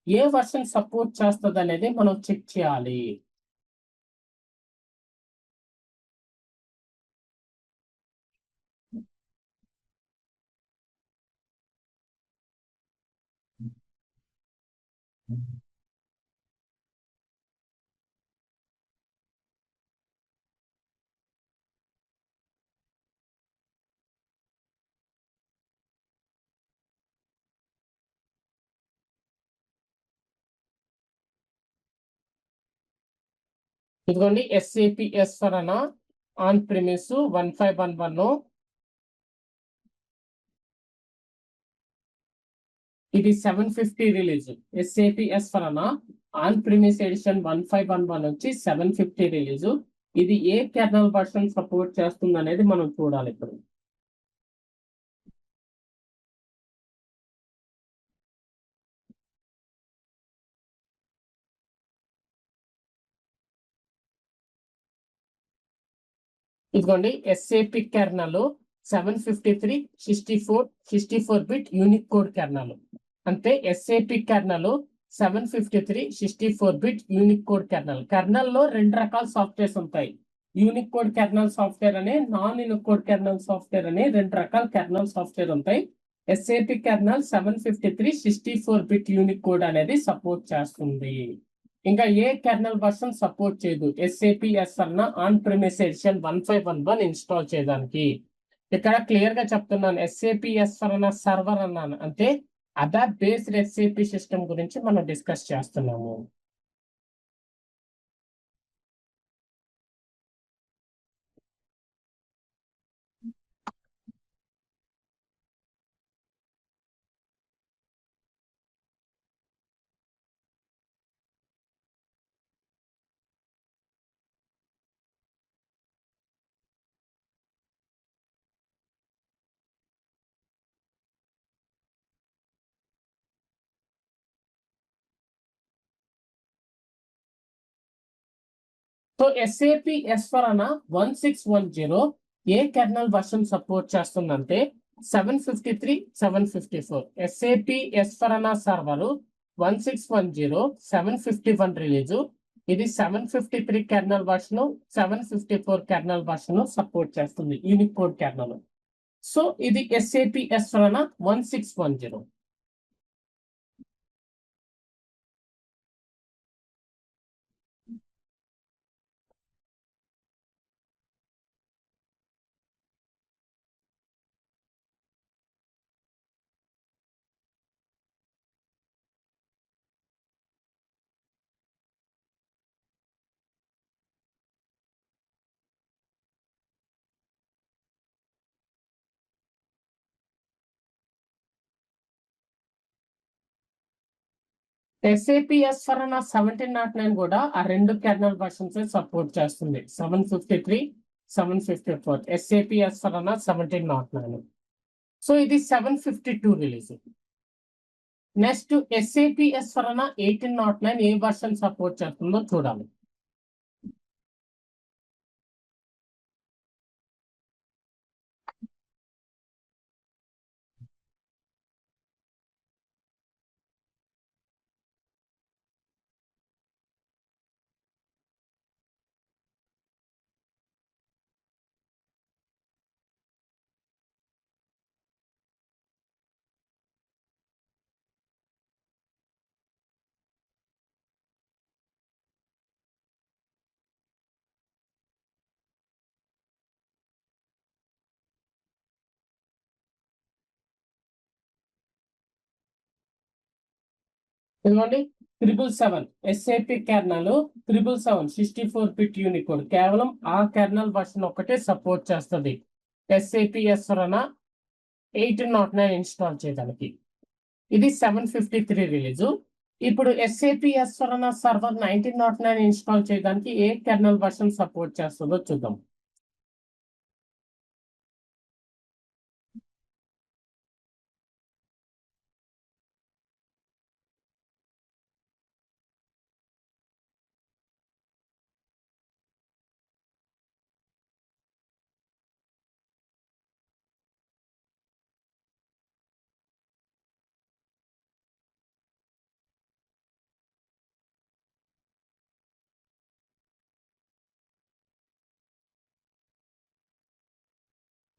ఏ వర్షన్ సపోర్ట్ చేస్తుంది అనేది మనం చెక్ చేయాలి. ఇదిగోండి ఎస్ఏపి ఎస్ఫరానా ఆన్ ప్రిమిస్ 1511, ఇది 750 release. SAP S four HANA on premise edition 1511 వచ్చి 750 రిలీజ్. ఇది ఏ కెర్నల్ వర్షన్ సపోర్ట్ చేస్తుంది అనేది మనం చూడాలి ఇప్పుడు. ఇదిగోండి SAP kernel 753 64 bit unicode kernel. అంటే SAP kernel 753 64 bit unicode kernel. Kernel లో రెండు రకాల సాఫ్ట్వేర్స్ ఉంటాయి. యూనిక్ కోడ్ కెర్నల్ సాఫ్ట్వేర్ అనే, non unicode kernel software అనే రెండు రకాల కెర్నల్ సాఫ్ట్వేర్ ఉంటాయి. SAP kernel 753 64 bit unicode అనేది సపోర్ట్ చేస్తుంది. ఇంకా ఏ కెర్నల్ వర్షన్ సపోర్ట్ చేయదు SAP S four HANA on premise edition 1511 install చేయడానికి. ఇక్కడ క్లియర్ గా చెప్తున్నాను, ఎస్ఏపి ఎస్ఫరానా సర్వర్ అన్నాను. అంటే అదాప్ బేస్డ్ ఎస్ఏపి సిస్టమ్ గురించి మనం డిస్కస్ చేస్తున్నాము. సో ఎస్ఏపి ఎస్ఫరానా 1610 ఏ కెర్నల్ వర్షన్ సపోర్ట్ చేస్తుందంటే 753 754. SAP S four HANA server 1610 751 release. ఇది 753 kernel version 754 kernel version support చేస్తుంది, యూనిక్ కోడ్ కెర్నల్. సో ఇది ఎస్ఏపి ఎస్ఫరానా 1610. ఎస్ఏపి ఎస్ఫరానా 1709 కూడా ఆ రెండు కెర్నల్ వర్షన్స్ సపోర్ట్ చేస్తుంది, 753 754. SAP S four HANA 1709. సో ఇది 752 రిలీజ్. నెక్స్ట్ ఎస్ఏపి ఎస్ఫరానా 1809 ఏ వర్షన్ సపోర్ట్ చేస్తుందో చూడాలి. ఇదిగోండి 777 SAP కెర్నల్ 777 64-bit యూనికోడ్ కేవలం ఆ కెర్నల్ వర్షన్ ఒకటే సపోర్ట్ చేస్తుంది SAP S/4HANA 1809 ఇన్స్టాల్ చేయడానికి. ఇది 753 రిలీజ్. ఇప్పుడు SAP S/4HANA సర్వర్ 1909 ఇన్స్టాల్ చేయడానికి ఏ కెర్నల్ వర్షన్ సపోర్ట్ చేస్తుందో చూద్దాం.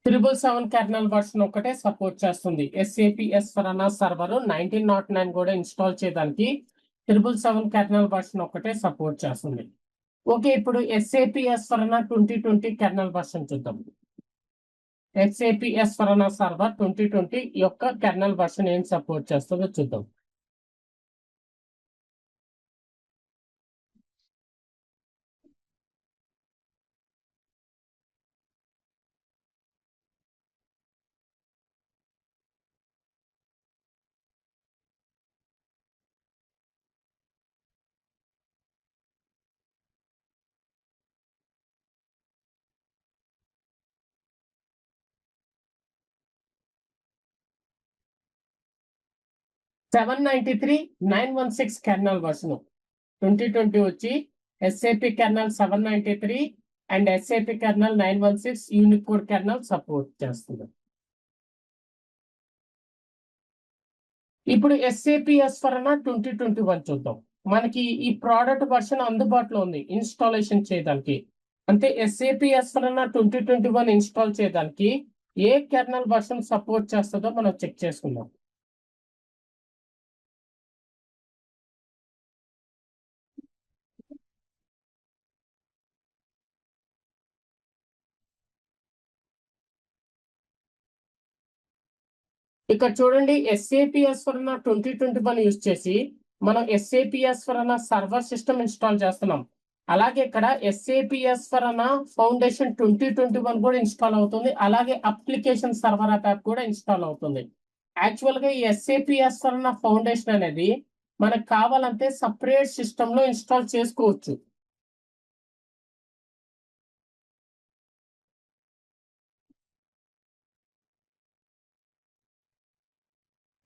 ట్రిపుల్ 7 కెర్నల్ వర్షన్ ఒకటే సపోర్ట్ చేస్తుంది. SAP S/4HANA సర్వర్ 1909 కూడా ఇన్స్టాల్ చేయడానికి 777 కెర్నల్ వర్షన్ ఒకటే సపోర్ట్ చేస్తుంది. ఓకే, ఇప్పుడు SAP S/4HANA 2020 కెర్నల్ వర్షన్ చూద్దాం. SAP S/4HANA సర్వర్ 2020 యొక్క కెర్నల్ వర్షన్ ఏం సపోర్ట్ చేస్తుందో చూద్దాం. $793,916 కెర్నల్ వర్షన్ 2020 వచ్చి SAP kernel 793 and SAP kernel 916 Unicode kernel support చేస్తుంది. ఇప్పుడు SAP S/4HANA 2021 చూద్దాం. మనకి ఈ ప్రోడక్ట్ వర్షన్ అందుబాటులో ఉంది ఇన్స్టాలేషన్ చేయడానికి. అంటే SAP S/4HANA 2021 ఇన్స్టాల్ చేయడానికి ఏ కెర్నల్ వర్షన్ సపోర్ట్ చేస్తుందో మనం చెక్ చేసుకుందాం. ఇక్కడ చూడండి, SAP S/4HANA 2021 యూజ్ చేసి మనం SAP S/4HANA server system install చేస్తున్నాం. అలాగే ఇక్కడ SAP S/4HANA ఫౌండేషన్ 2021 కూడా ఇన్స్టాల్ అవుతుంది. అలాగే అప్లికేషన్ సర్వర్ యాప్ కూడా ఇన్స్టాల్ అవుతుంది. యాక్చువల్ గా ఈ SAP S/4HANA ఫౌండేషన్ అనేది మనకు కావాలంటే సపరేట్ సిస్టమ్ లో ఇన్స్టాల్ చేసుకోవచ్చు.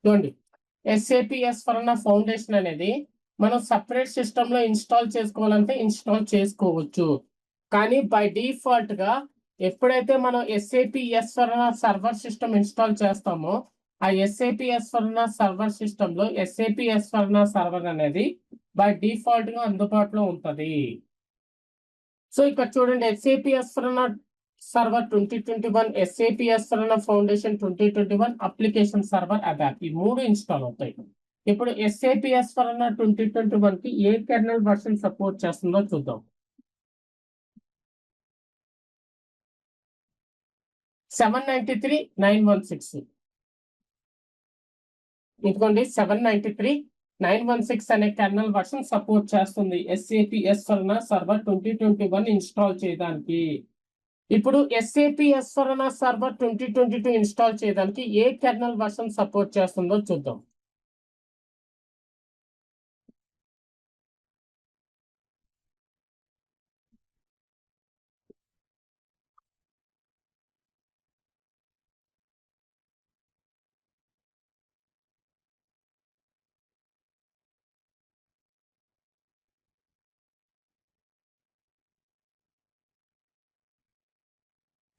చూడండి, SAP S/4HANA ఫౌండేషన్ అనేది మనం సపరేట్ సిస్టమ్ లో ఇన్స్టాల్ చేసుకోవాలంటే ఇన్స్టాల్ చేసుకోవచ్చు. కానీ బై డిఫాల్ట్ గా ఎప్పుడైతే మనం SAP S/4HANA server system install చేస్తామో ఆ SAP S/4HANA సర్వర్ సిస్టమ్ లో SAP S/4HANA సర్వర్ అనేది బై డిఫాల్ట్ గా అందుబాటులో ఉంటది. సో ఇక్కడ చూడండి, SAP S/4HANA server 2021, SAP S/4HANA foundation 2021, application server app ఈ మూడు ఇన్స్టాల్ అవుతాయి. ఇప్పుడు SAP S/4HANA 2021 కి ఏ కెర్నల్ వర్షన్ సపోర్ట్ చేస్తుందో చూద్దాం. 793,916 ఇదిగోండి, 793,916 అనే కెర్నల్ వర్షన్ సపోర్ట్ చేస్తుంది SAP S/4HANA సర్వర్ 2021 ఇన్స్టాల్ చేయడానికి. ఇప్పుడు SAP S/4HANA సర్వర్ 2022 ఇన్స్టాల్ చేయడానికి ఏ కెర్నల్ వర్షన్ సపోర్ట్ చేస్తుందో చూద్దాం.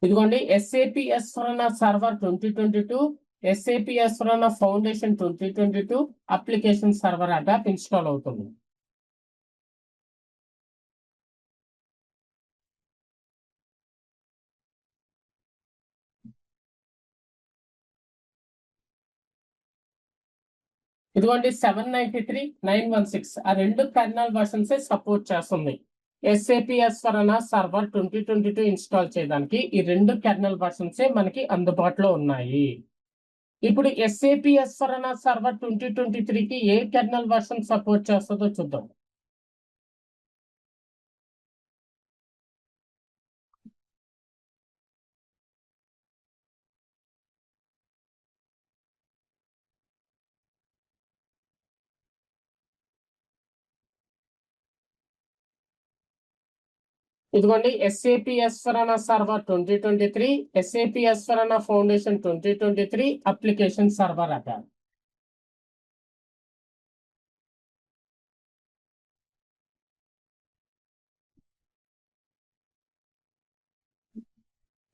ఇదిగోండి, SAP S/4HANA server 2022, SAP S/4HANA foundation 2022, application server app install అవుతుంది. ఇదిగోండి, 793,916 ఆ రెండు కెర్నల్ వర్షన్స్ సపోర్ట్ చేస్తుంది SAP S/4HANA సర్వర్ 2022 ఇన్స్టాల్ చేయడానికి. ఈ రెండు కెర్నల్ వర్షన్స్ మనకి అందుబాటులో ఉన్నాయి. ఇప్పుడు SAP S/4HANA సర్వర్ 2023కి ఏ కెర్నల్ వర్షన్ సపోర్ట్ చేస్తుందో చూద్దాం. ఇదిగోండి SAP S/4HANA server 2023, SAP S/4HANA foundation 2023 application server అట.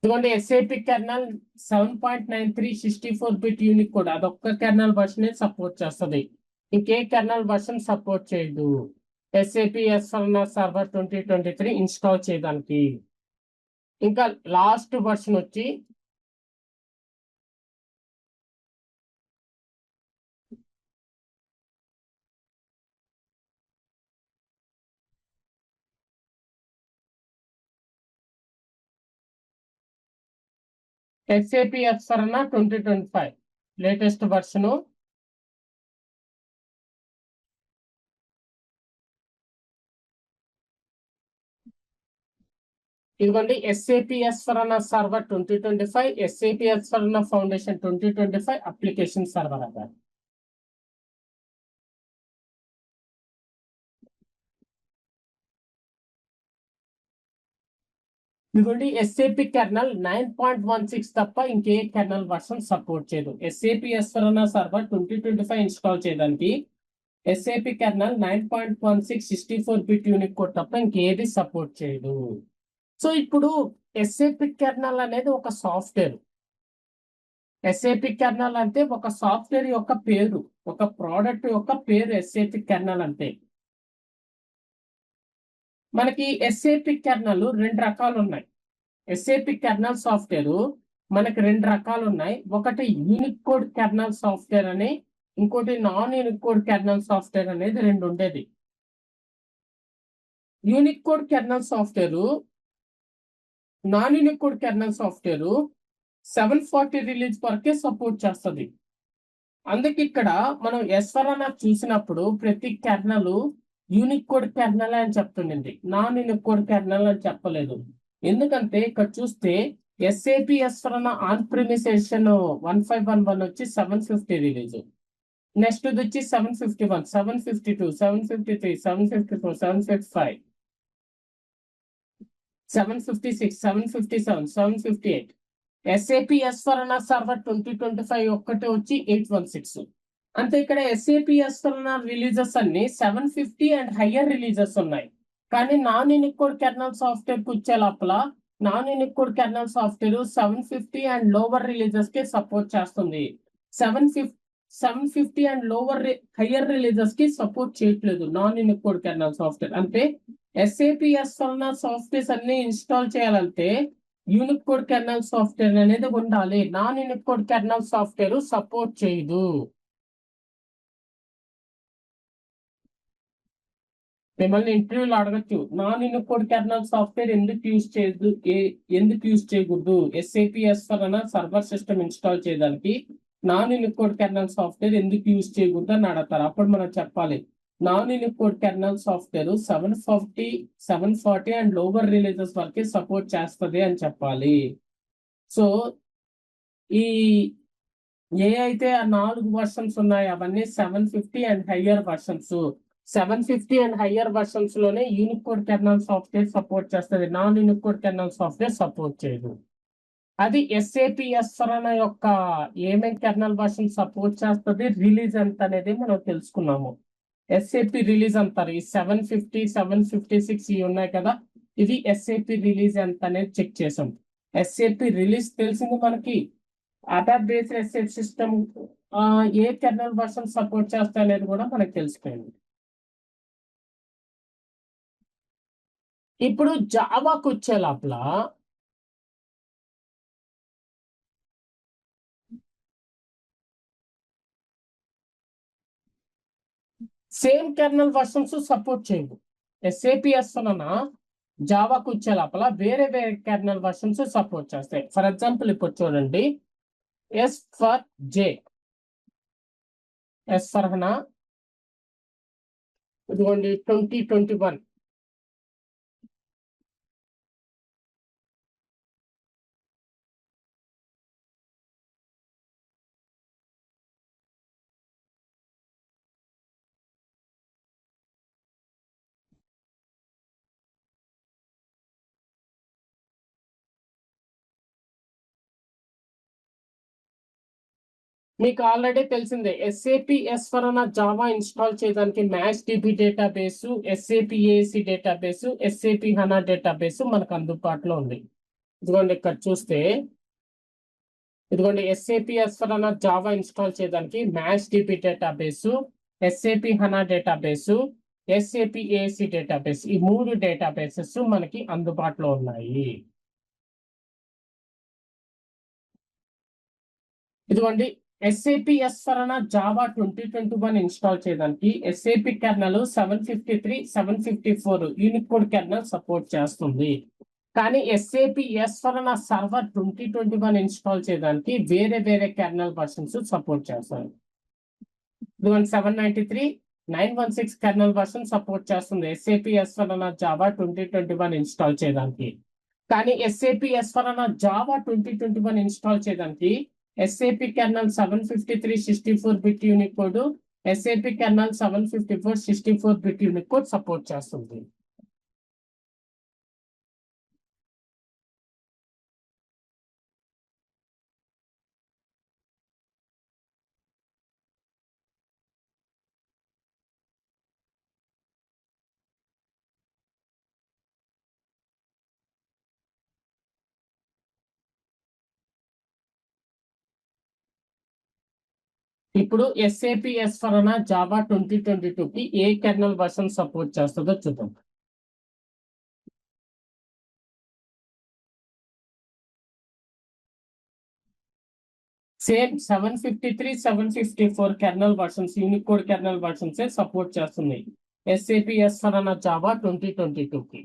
ఇదిగోండి SAP kernel 7.93 64-bit unique code అదొక్క కెర్నల్ వర్షన్ సపోర్ట్ చేస్తుంది. ఇంకే కెర్నల్ వర్షన్ సపోర్ట్ చేయదు SAP S/4HANA సర్వర్ 2023 ఇన్స్టాల్ చేయడానికి. ఇంకా లాస్ట్ వర్షన్ వచ్చి SAP S/4HANA 2025 లేటెస్ట్ వర్షను. ఇదిగోండి SAP S/4HANA server 2025, SAP S/4HANA foundation 2025 application server అట. ఇదిగోండి SAP కెర్నల్ 9.16 తప్ప ఇంకే కెర్నల్ వర్షన్ సపోర్ట్ చేయదు. SAP S/4HANA సర్వర్ 2025 ఇన్స్టాల్ చేయడానికి SAP kernel 9.16 64-bit unique code తప్ప ఇంకేది సపోర్ట్ చేయదు. సో ఇప్పుడు SAP కెర్నల్ అనేది ఒక సాఫ్ట్వేర్. SAP కెర్నల్ అంటే ఒక సాఫ్ట్వేర్ యొక్క పేరు, ఒక ప్రోడక్ట్ యొక్క పేరు SAP కెర్నల్ అంటే. మనకి SAP కెర్నల్ రెండు రకాలు ఉన్నాయి. SAP కెర్నల్ సాఫ్ట్వేర్ మనకి రెండు రకాలు ఉన్నాయి. ఒకటి యూనిక్ కోడ్ కెర్నల్ సాఫ్ట్వేర్ అని, ఇంకోటి non unicode kernel software అనేది రెండు ఉండేది. Unique code kernel software, non unicode kernel software 740 release వరకే సపోర్ట్ చేస్తుంది. అందుకే ఇక్కడ మనం S/4HANA చూసినప్పుడు ప్రతి కెర్నల్ యూనిక్ కోడ్ కెర్నల్ అని చెప్తుండింది, నాన్ యూనిక్ కోడ్ కెర్నల్ అని చెప్పలేదు. ఎందుకంటే ఇక్కడ చూస్తే SAP S/4HANA ఆన్ ప్రిమిసేషన్ 1511 వచ్చి 750 రిలీజ్, నెక్స్ట్ వచ్చి 751, 752, 753, 754, 755, 756, 757, 758. SAP S/4HANA సర్వర్ 2025 ఒక్కటే వచ్చి 816. అంతే ఇక్కడ SAP S/4HANA రిలీజెస్ అన్ని 750 అండ్ హయ్యర్ రిలీజెస్ ఉన్నాయి. కానీ non unicode kernel software కు వచ్చే లోపల non unicode kernel software 750 and lower releases కి సపోర్ట్ చేస్తుంది. 750 అండ్ లోవర్ హయ్యర్ రిలీజెస్ కి సపోర్ట్ చేయట్లేదు non unicode kernel software. అంటే SAP S/4HANA సాఫ్ట్వేర్స్ అన్ని ఇన్స్టాల్ చేయాలంటే యూనిక్ కోడ్ కెర్నల్ సాఫ్ట్వేర్ అనేది ఉండాలి. Non unicode kernel software support చేయదు. మిమ్మల్ని ఇంటర్వ్యూలు అడగచ్చు, non unicode kernel software ఎందుకు యూజ్ చేయదు, ఎందుకు యూజ్ చేయకూడదు SAP S/4HANA server system install చేయడానికి non unicode kernel software ఎందుకు యూజ్ చేయకూడదు అని అడగతారు. అప్పుడు మనం చెప్పాలి non unicode kernel software 740 and lower releases వరకే సపోర్ట్ చేస్తుంది అని చెప్పాలి. సో ఈ ఏ అయితే ఆ 4 వర్షన్స్ ఉన్నాయో అవన్నీ 750 and higher versions. 750 and higher versions లోనే unicode kernel software support చేస్తుంది, non unicode kernel software support చేయదు. అది SAP S/4HANA యొక్క ఏమేం కెర్నల్ వర్షన్ సపోర్ట్ చేస్తుంది, రిలీజ్ ఎంత అనేది మనం తెలుసుకున్నాము. SAP రిలీజ్ అంటారు. ఈ 750, 756 ఇవి ఉన్నాయి కదా, ఇది SAP రిలీజ్ ఎంత అనేది చెక్ చేసాం. SAP రిలీజ్ తెలిసింది మనకి. అటాక్ బేస్డ్ SAP సిస్టమ్ ఏ కెర్నల్ వర్షన్ సపోర్ట్ చేస్తాయి అనేది కూడా మనకు తెలిసిపోయింది. ఇప్పుడు జావాకు వచ్చే లోపల సేమ్ కెర్నల్ వర్షన్స్ సపోర్ట్ చేయవు. SAP S/4HANA జావాకు వచ్చే లోపల వేరే వేరే కెర్నల్ వర్షన్స్ సపోర్ట్ చేస్తాయి. ఫర్ ఎగ్జాంపుల్ ఇప్పుడు చూడండి, S four J, S four HANA, ఇదిగోండి 2021. మీకు ఆల్రెడీ తెలిసిందే ఎస్ఏపి ఎస్4 జావా ఇన్స్టాల్ చేయడానికి MaxDB database, SAP ASE database, SAP HANA database మనకు అందుబాటులో ఉంది. ఇదిగోండి ఇక్కడ చూస్తే ఇదిగోండి ఎస్ఏపి ఎస్4 జావా ఇన్స్టాల్ చేయడానికి MaxDB database, SAP HANA database, SAP ASE database, ఈ 3 డేటాబేసెస్ మనకి అందుబాటులో ఉన్నాయి. ఇదిగోండి ఎస్ఏపి ఎస్4 జావా 2021 ఇన్స్టాల్ చేయడానికి SAP kernel 753, 754 unicode kernel support చేస్తుంది. కానీ ఎస్ఏపి ఎస్4 సర్వర్ 2021 ఇన్స్టాల్ చేయడానికి వేరే వేరే కెర్నల్ వర్షన్స్ సపోర్ట్ చేస్తారు. ఇదిగోండి 793, 916 కెర్నల్ వర్షన్ సపోర్ట్ చేస్తుంది ఎస్ఏపి ఎస్4 జావా 2021 ఇన్స్టాల్ చేయడానికి. కానీ ఎస్ఏపి ఎస్4 జావా 2021 ఇన్స్టాల్ చేయడానికి ఎస్ఏపి కెర్నల్ 753 64-బిట్ యూనికోడ్, ఎస్ఏపి కెర్నల్ 754 64-బిట్ యూనికోడ్ సపోర్ట్ చేస్తుంది. ఇప్పుడు ఎస్ఏపి ఎస్4 జావా 2022కి ఏ కెర్నల్ వర్షన్ సపోర్ట్ చేస్తుందో చూద్దాం. Same 753, 754 kernel versions, unicode kernel versions support చేస్తుంది ఎస్ఏపి ఎస్4 జావా 2022కి.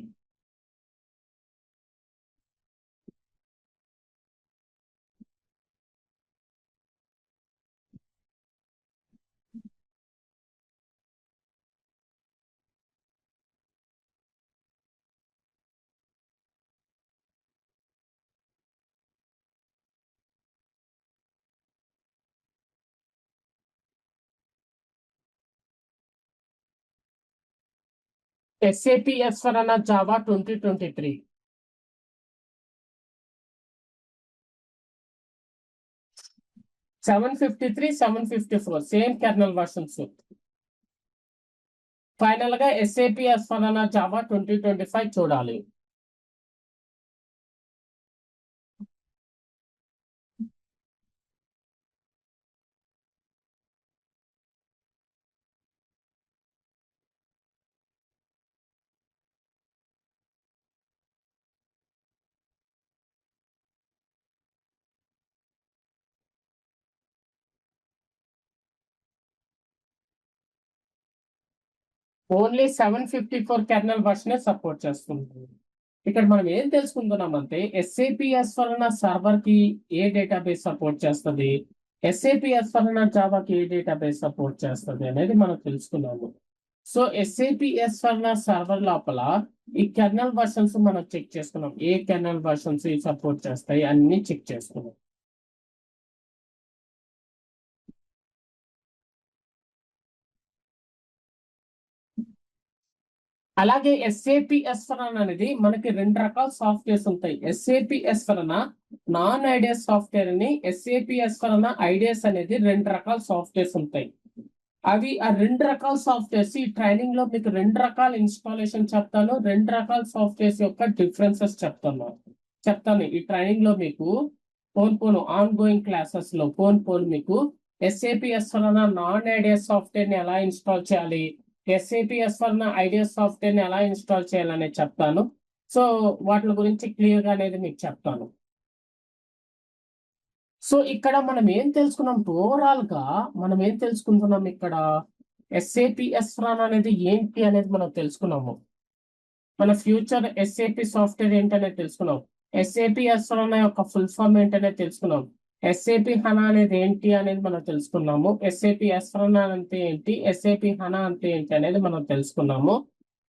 SAP S4 Java 2023. $753, $754 same kernel versions. Final గా SAP S4 Java 2025 చూడాలి. ఓన్లీ 754 కెర్నల్ వర్షన్ సపోర్ట్ చేస్తుంది. ఇక్కడ మనం ఏం తెలుసుకుంటున్నామంటే SAP S4 సర్వర్ కి ఏ డేటాబేస్ సపోర్ట్ చేస్తుంది, SAP S4 జావాకి ఏ డేటాబేస్ సపోర్ట్ చేస్తుంది అనేది మనం తెలుసుకున్నాము. సో SAP S4 సర్వర్ లోపల ఈ కెర్నల్ వర్షన్స్ మనం చెక్ చేసుకున్నాం, ఏ కెర్నల్ వర్షన్స్ సపోర్ట్ చేస్తాయి అన్ని చెక్ చేసుకున్నాం. అలాగే SAP S4 అనేది మనకి 2 రకాల సాఫ్ట్వేర్స్ ఉంటాయి. SAP S4 non ideas software అని, SAP S4 ఐడియాస్ అనేది 2 రకాల సాఫ్ట్వేర్స్ ఉంటాయి. అవి ఆ 2 రకాల సాఫ్ట్వేర్స్ ఈ ట్రైనింగ్ లో మీకు 2 రకాల ఇన్స్టాలేషన్ చెప్తాను, 2 రకాల సాఫ్ట్వేర్స్ యొక్క డిఫరెన్సెస్ చెప్తాను ఈ ట్రైనింగ్ లో మీకు. పోను ఆన్ గోయింగ్ క్లాసెస్ లో పోను మీకు SAP S4 non ideas software ని ఎలా ఇన్స్టాల్ చేయాలి, SAP S4 ఐడియాస్ సాఫ్ట్వేర్ ని ఎలా ఇన్స్టాల్ చేయాలనేది చెప్తాను. సో వాటి గురించి క్లియర్ గా అనేది మీకు చెప్తాను. సో ఇక్కడ మనం ఏం తెలుసుకున్నాం, ఓవరాల్ గా మనం ఏం తెలుసుకుంటున్నాం, ఇక్కడ SAP S4 అనేది ఏంటి అనేది మనం తెలుసుకున్నాము. మన ఫ్యూచర్ SAP సాఫ్ట్వేర్ ఏంటనేది తెలుసుకున్నాం, SAP S4 యొక్క ఫుల్ ఫామ్ ఏంటనేది తెలుసుకున్నాం, ఎస్ఏపి హనా అనేది ఏంటి అనేది మనం తెలుసుకున్నాము. ఎస్ఏపి ఎస్ఫరనా అంటే ఏంటి, ఎస్ఏపి హనా అంటే ఏంటి అనేది మనం తెలుసుకున్నాము.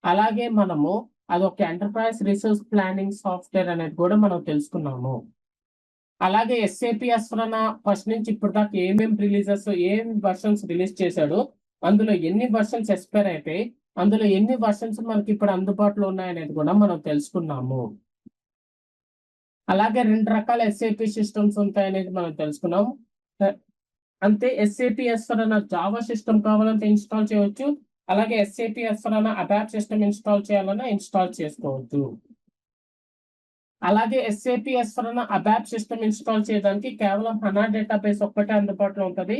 అలాగే మనము అదొక ఎంటర్ప్రైజ్ రిసోర్స్ ప్లానింగ్ సాఫ్ట్వేర్ అనేది కూడా మనం తెలుసుకున్నాము. అలాగే ఎస్ఏపి ఎస్ఫరనా ఫస్ట్ నుంచి ఇప్పుడు దాకా ఏం వర్షన్స్ రిలీజ్ చేశాడు, అందులో ఎన్ని వర్షన్స్ ఎక్స్పైర్ అయిపోయి, అందులో ఎన్ని వర్షన్స్ మనకి ఇప్పుడు అందుబాటులో ఉన్నాయనేది కూడా మనం తెలుసుకున్నాము. అలాగే 2 రకాల ఎస్ఏపి సిస్టమ్స్ ఉంటాయనేది మనం తెలుసుకున్నాం. అంతే ఎస్ఏపి ఎస్ఫరనా జావా సిస్టమ్ కావాలంటే ఇన్స్టాల్ చేయవచ్చు. అలాగే SAP S four HANA ABAP system install చేయాలన్నా ఇన్స్టాల్ చేసుకోవచ్చు. అలాగే SAP S four HANA ABAP system install చేయడానికి కేవలం హనా డేటాబేస్ ఒక్కటే అందుబాటులో ఉంటుంది.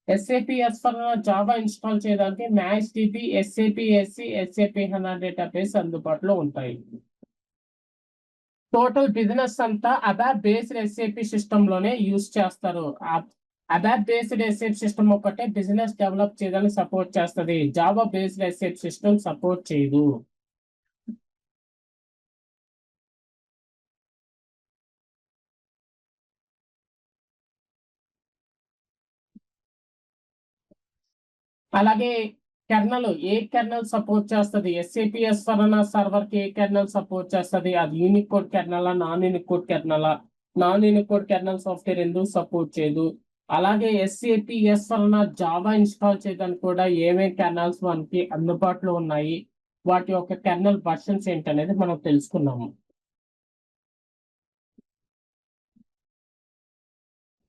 ఎస్ఏపి ఎస్ఫరనా జావా ఇన్స్టాల్ చేయడానికి మ్యాక్స్ డిబి, ఎస్ఏపి ఎస్సి, ఎస్ఏపి హనా డేటాబేస్ అందుబాటులో ఉంటాయి. టోటల్ బిజినెస్ అంతా అబాప్ బేస్డ్ ఎస్ఏపి సిస్టమ్ లోనే యూజ్ చేస్తారు. అబాప్ బేస్డ్ ఎస్ఏపి సిస్టమ్ ఒకటే బిజినెస్ డెవలప్ చేయడానికి సపోర్ట్ చేస్తుంది. Java based SAP system support చేయదు. అలాగే కెర్నల్, ఏ కెర్నల్ సపోర్ట్ చేస్తుంది, ఎస్ఏపి ఎస్ఫరనా సర్వర్ కి ఏ కెర్నల్ సపోర్ట్ చేస్తుంది, అది యూనికోడ్ కెర్నలా, నాన్ యూనికోడ్ కెర్నలా, నాన్ యూనికోడ్ కెర్నల్ సాఫ్ట్వేర్ ఎందుకు సపోర్ట్ చేయదు. అలాగే ఎస్ఏపి ఎస్ఫరనా జావా ఇన్స్టాల్ చేయడానికి కూడా ఏమేమి కెర్నల్స్ మనకి అందుబాటులో ఉన్నాయి, వాటి యొక్క కెర్నల్ వర్షన్స్ ఏంటనేది మనం తెలుసుకున్నాము.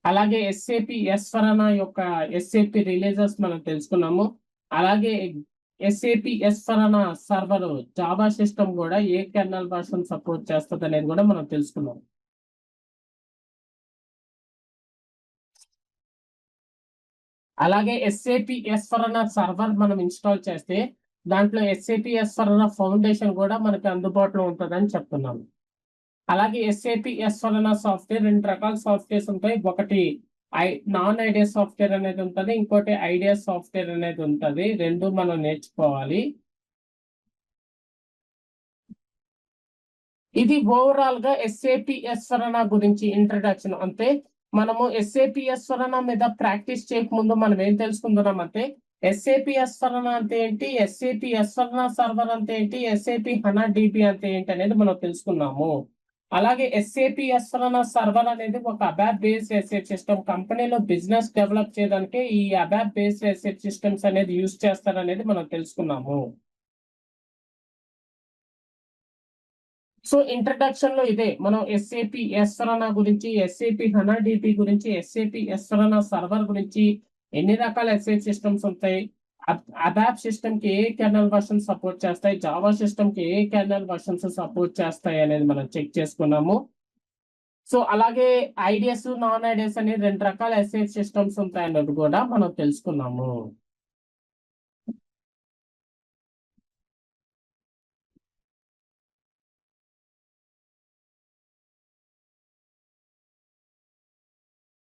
అలాగే ఎస్ఏపి ఎస్ఫరనా యొక్క ఎస్ఏపి రిలీజెస్ మనం తెలుసుకున్నాము. అలాగే SAP S four HANA server Java system కూడా ఏ కెర్నల్ వర్షన్ సపోర్ట్ చేస్తుంది అనేది కూడా మనం తెలుసుకున్నాం. అలాగే ఎస్ఏపి ఎస్ఫరనా సర్వర్ మనం ఇన్స్టాల్ చేస్తే దాంట్లో ఎస్ఏపి ఎస్ఫరనా ఫౌండేషన్ కూడా మనకి అందుబాటులో ఉంటుందని చెప్తున్నాము. అలాగే ఎస్ఏపి ఎస్ఫరనా సాఫ్ట్వేర్ 2 రకాల సాఫ్ట్వేర్స్ ఉంటాయి. ఒకటి నాన్ ఐడియా సాఫ్ట్వేర్ అనేది ఉంటుంది, ఇంకోటి ఐడియా సాఫ్ట్వేర్ అనేది ఉంటుంది. రెండు మనం నేర్చుకోవాలి. ఇది ఓవరాల్ గా ఎస్ఏపి ఎస్ఫరనా గురించి ఇంట్రడక్షన్. అంటే మనము ఎస్ఏపి ఎస్ఫరనా మీద ప్రాక్టీస్ చేయకముందు మనం ఏం తెలుసుకుంటున్నాం అంటే ఎస్ఏపి ఎస్ఫరనా అంటే ఏంటి, ఎస్ఏపి ఎస్ఫరనా సర్వర్ అంటే ఏంటి, ఎస్ఏపి హనా డిబి అంటే ఏంటి అనేది మనం తెలుసుకున్నాము. అలాగే ఎస్ఏపి ఎస్ఫరనా సర్వర్ అనేది ఒక అబాప్ బేస్డ్ ఎస్ఏపి సిస్టమ్. కంపెనీలో బిజినెస్ డెవలప్ చేయడానికి ఈ అబాప్ బేస్డ్ ఎస్ఏపి సిస్టమ్స్ అనేది యూజ్ చేస్తారనేది మనం తెలుసుకున్నాము. సో ఇంట్రడక్షన్ లో ఇదే మనం ఎస్ఏపి ఎస్ఫరనా గురించి, ఎస్ఏపి హనా డిబి గురించి, ఎస్ఏపి ఎస్ఫరనా సర్వర్ గురించి, ఎన్ని రకాల ఎస్ఏపి సిస్టమ్స్ ఉంటాయి, అబాప్ సిస్టమ్ కి ఏ కెర్నల్ వర్షన్ సపోర్ట్ చేస్తాయి, జావా సిస్టమ్ కి ఏ కెర్నల్ వర్షన్స్ సపోర్ట్ చేస్తాయి అనేది మనం చెక్ చేసుకున్నాము. సో అలాగే ఐడియాస్, నాన్ ఐడియాస్ అనే 2 రకాల ఎస్ఏపి సిస్టమ్స్ ఉంటాయన్నది కూడా మనం తెలుసుకున్నాము.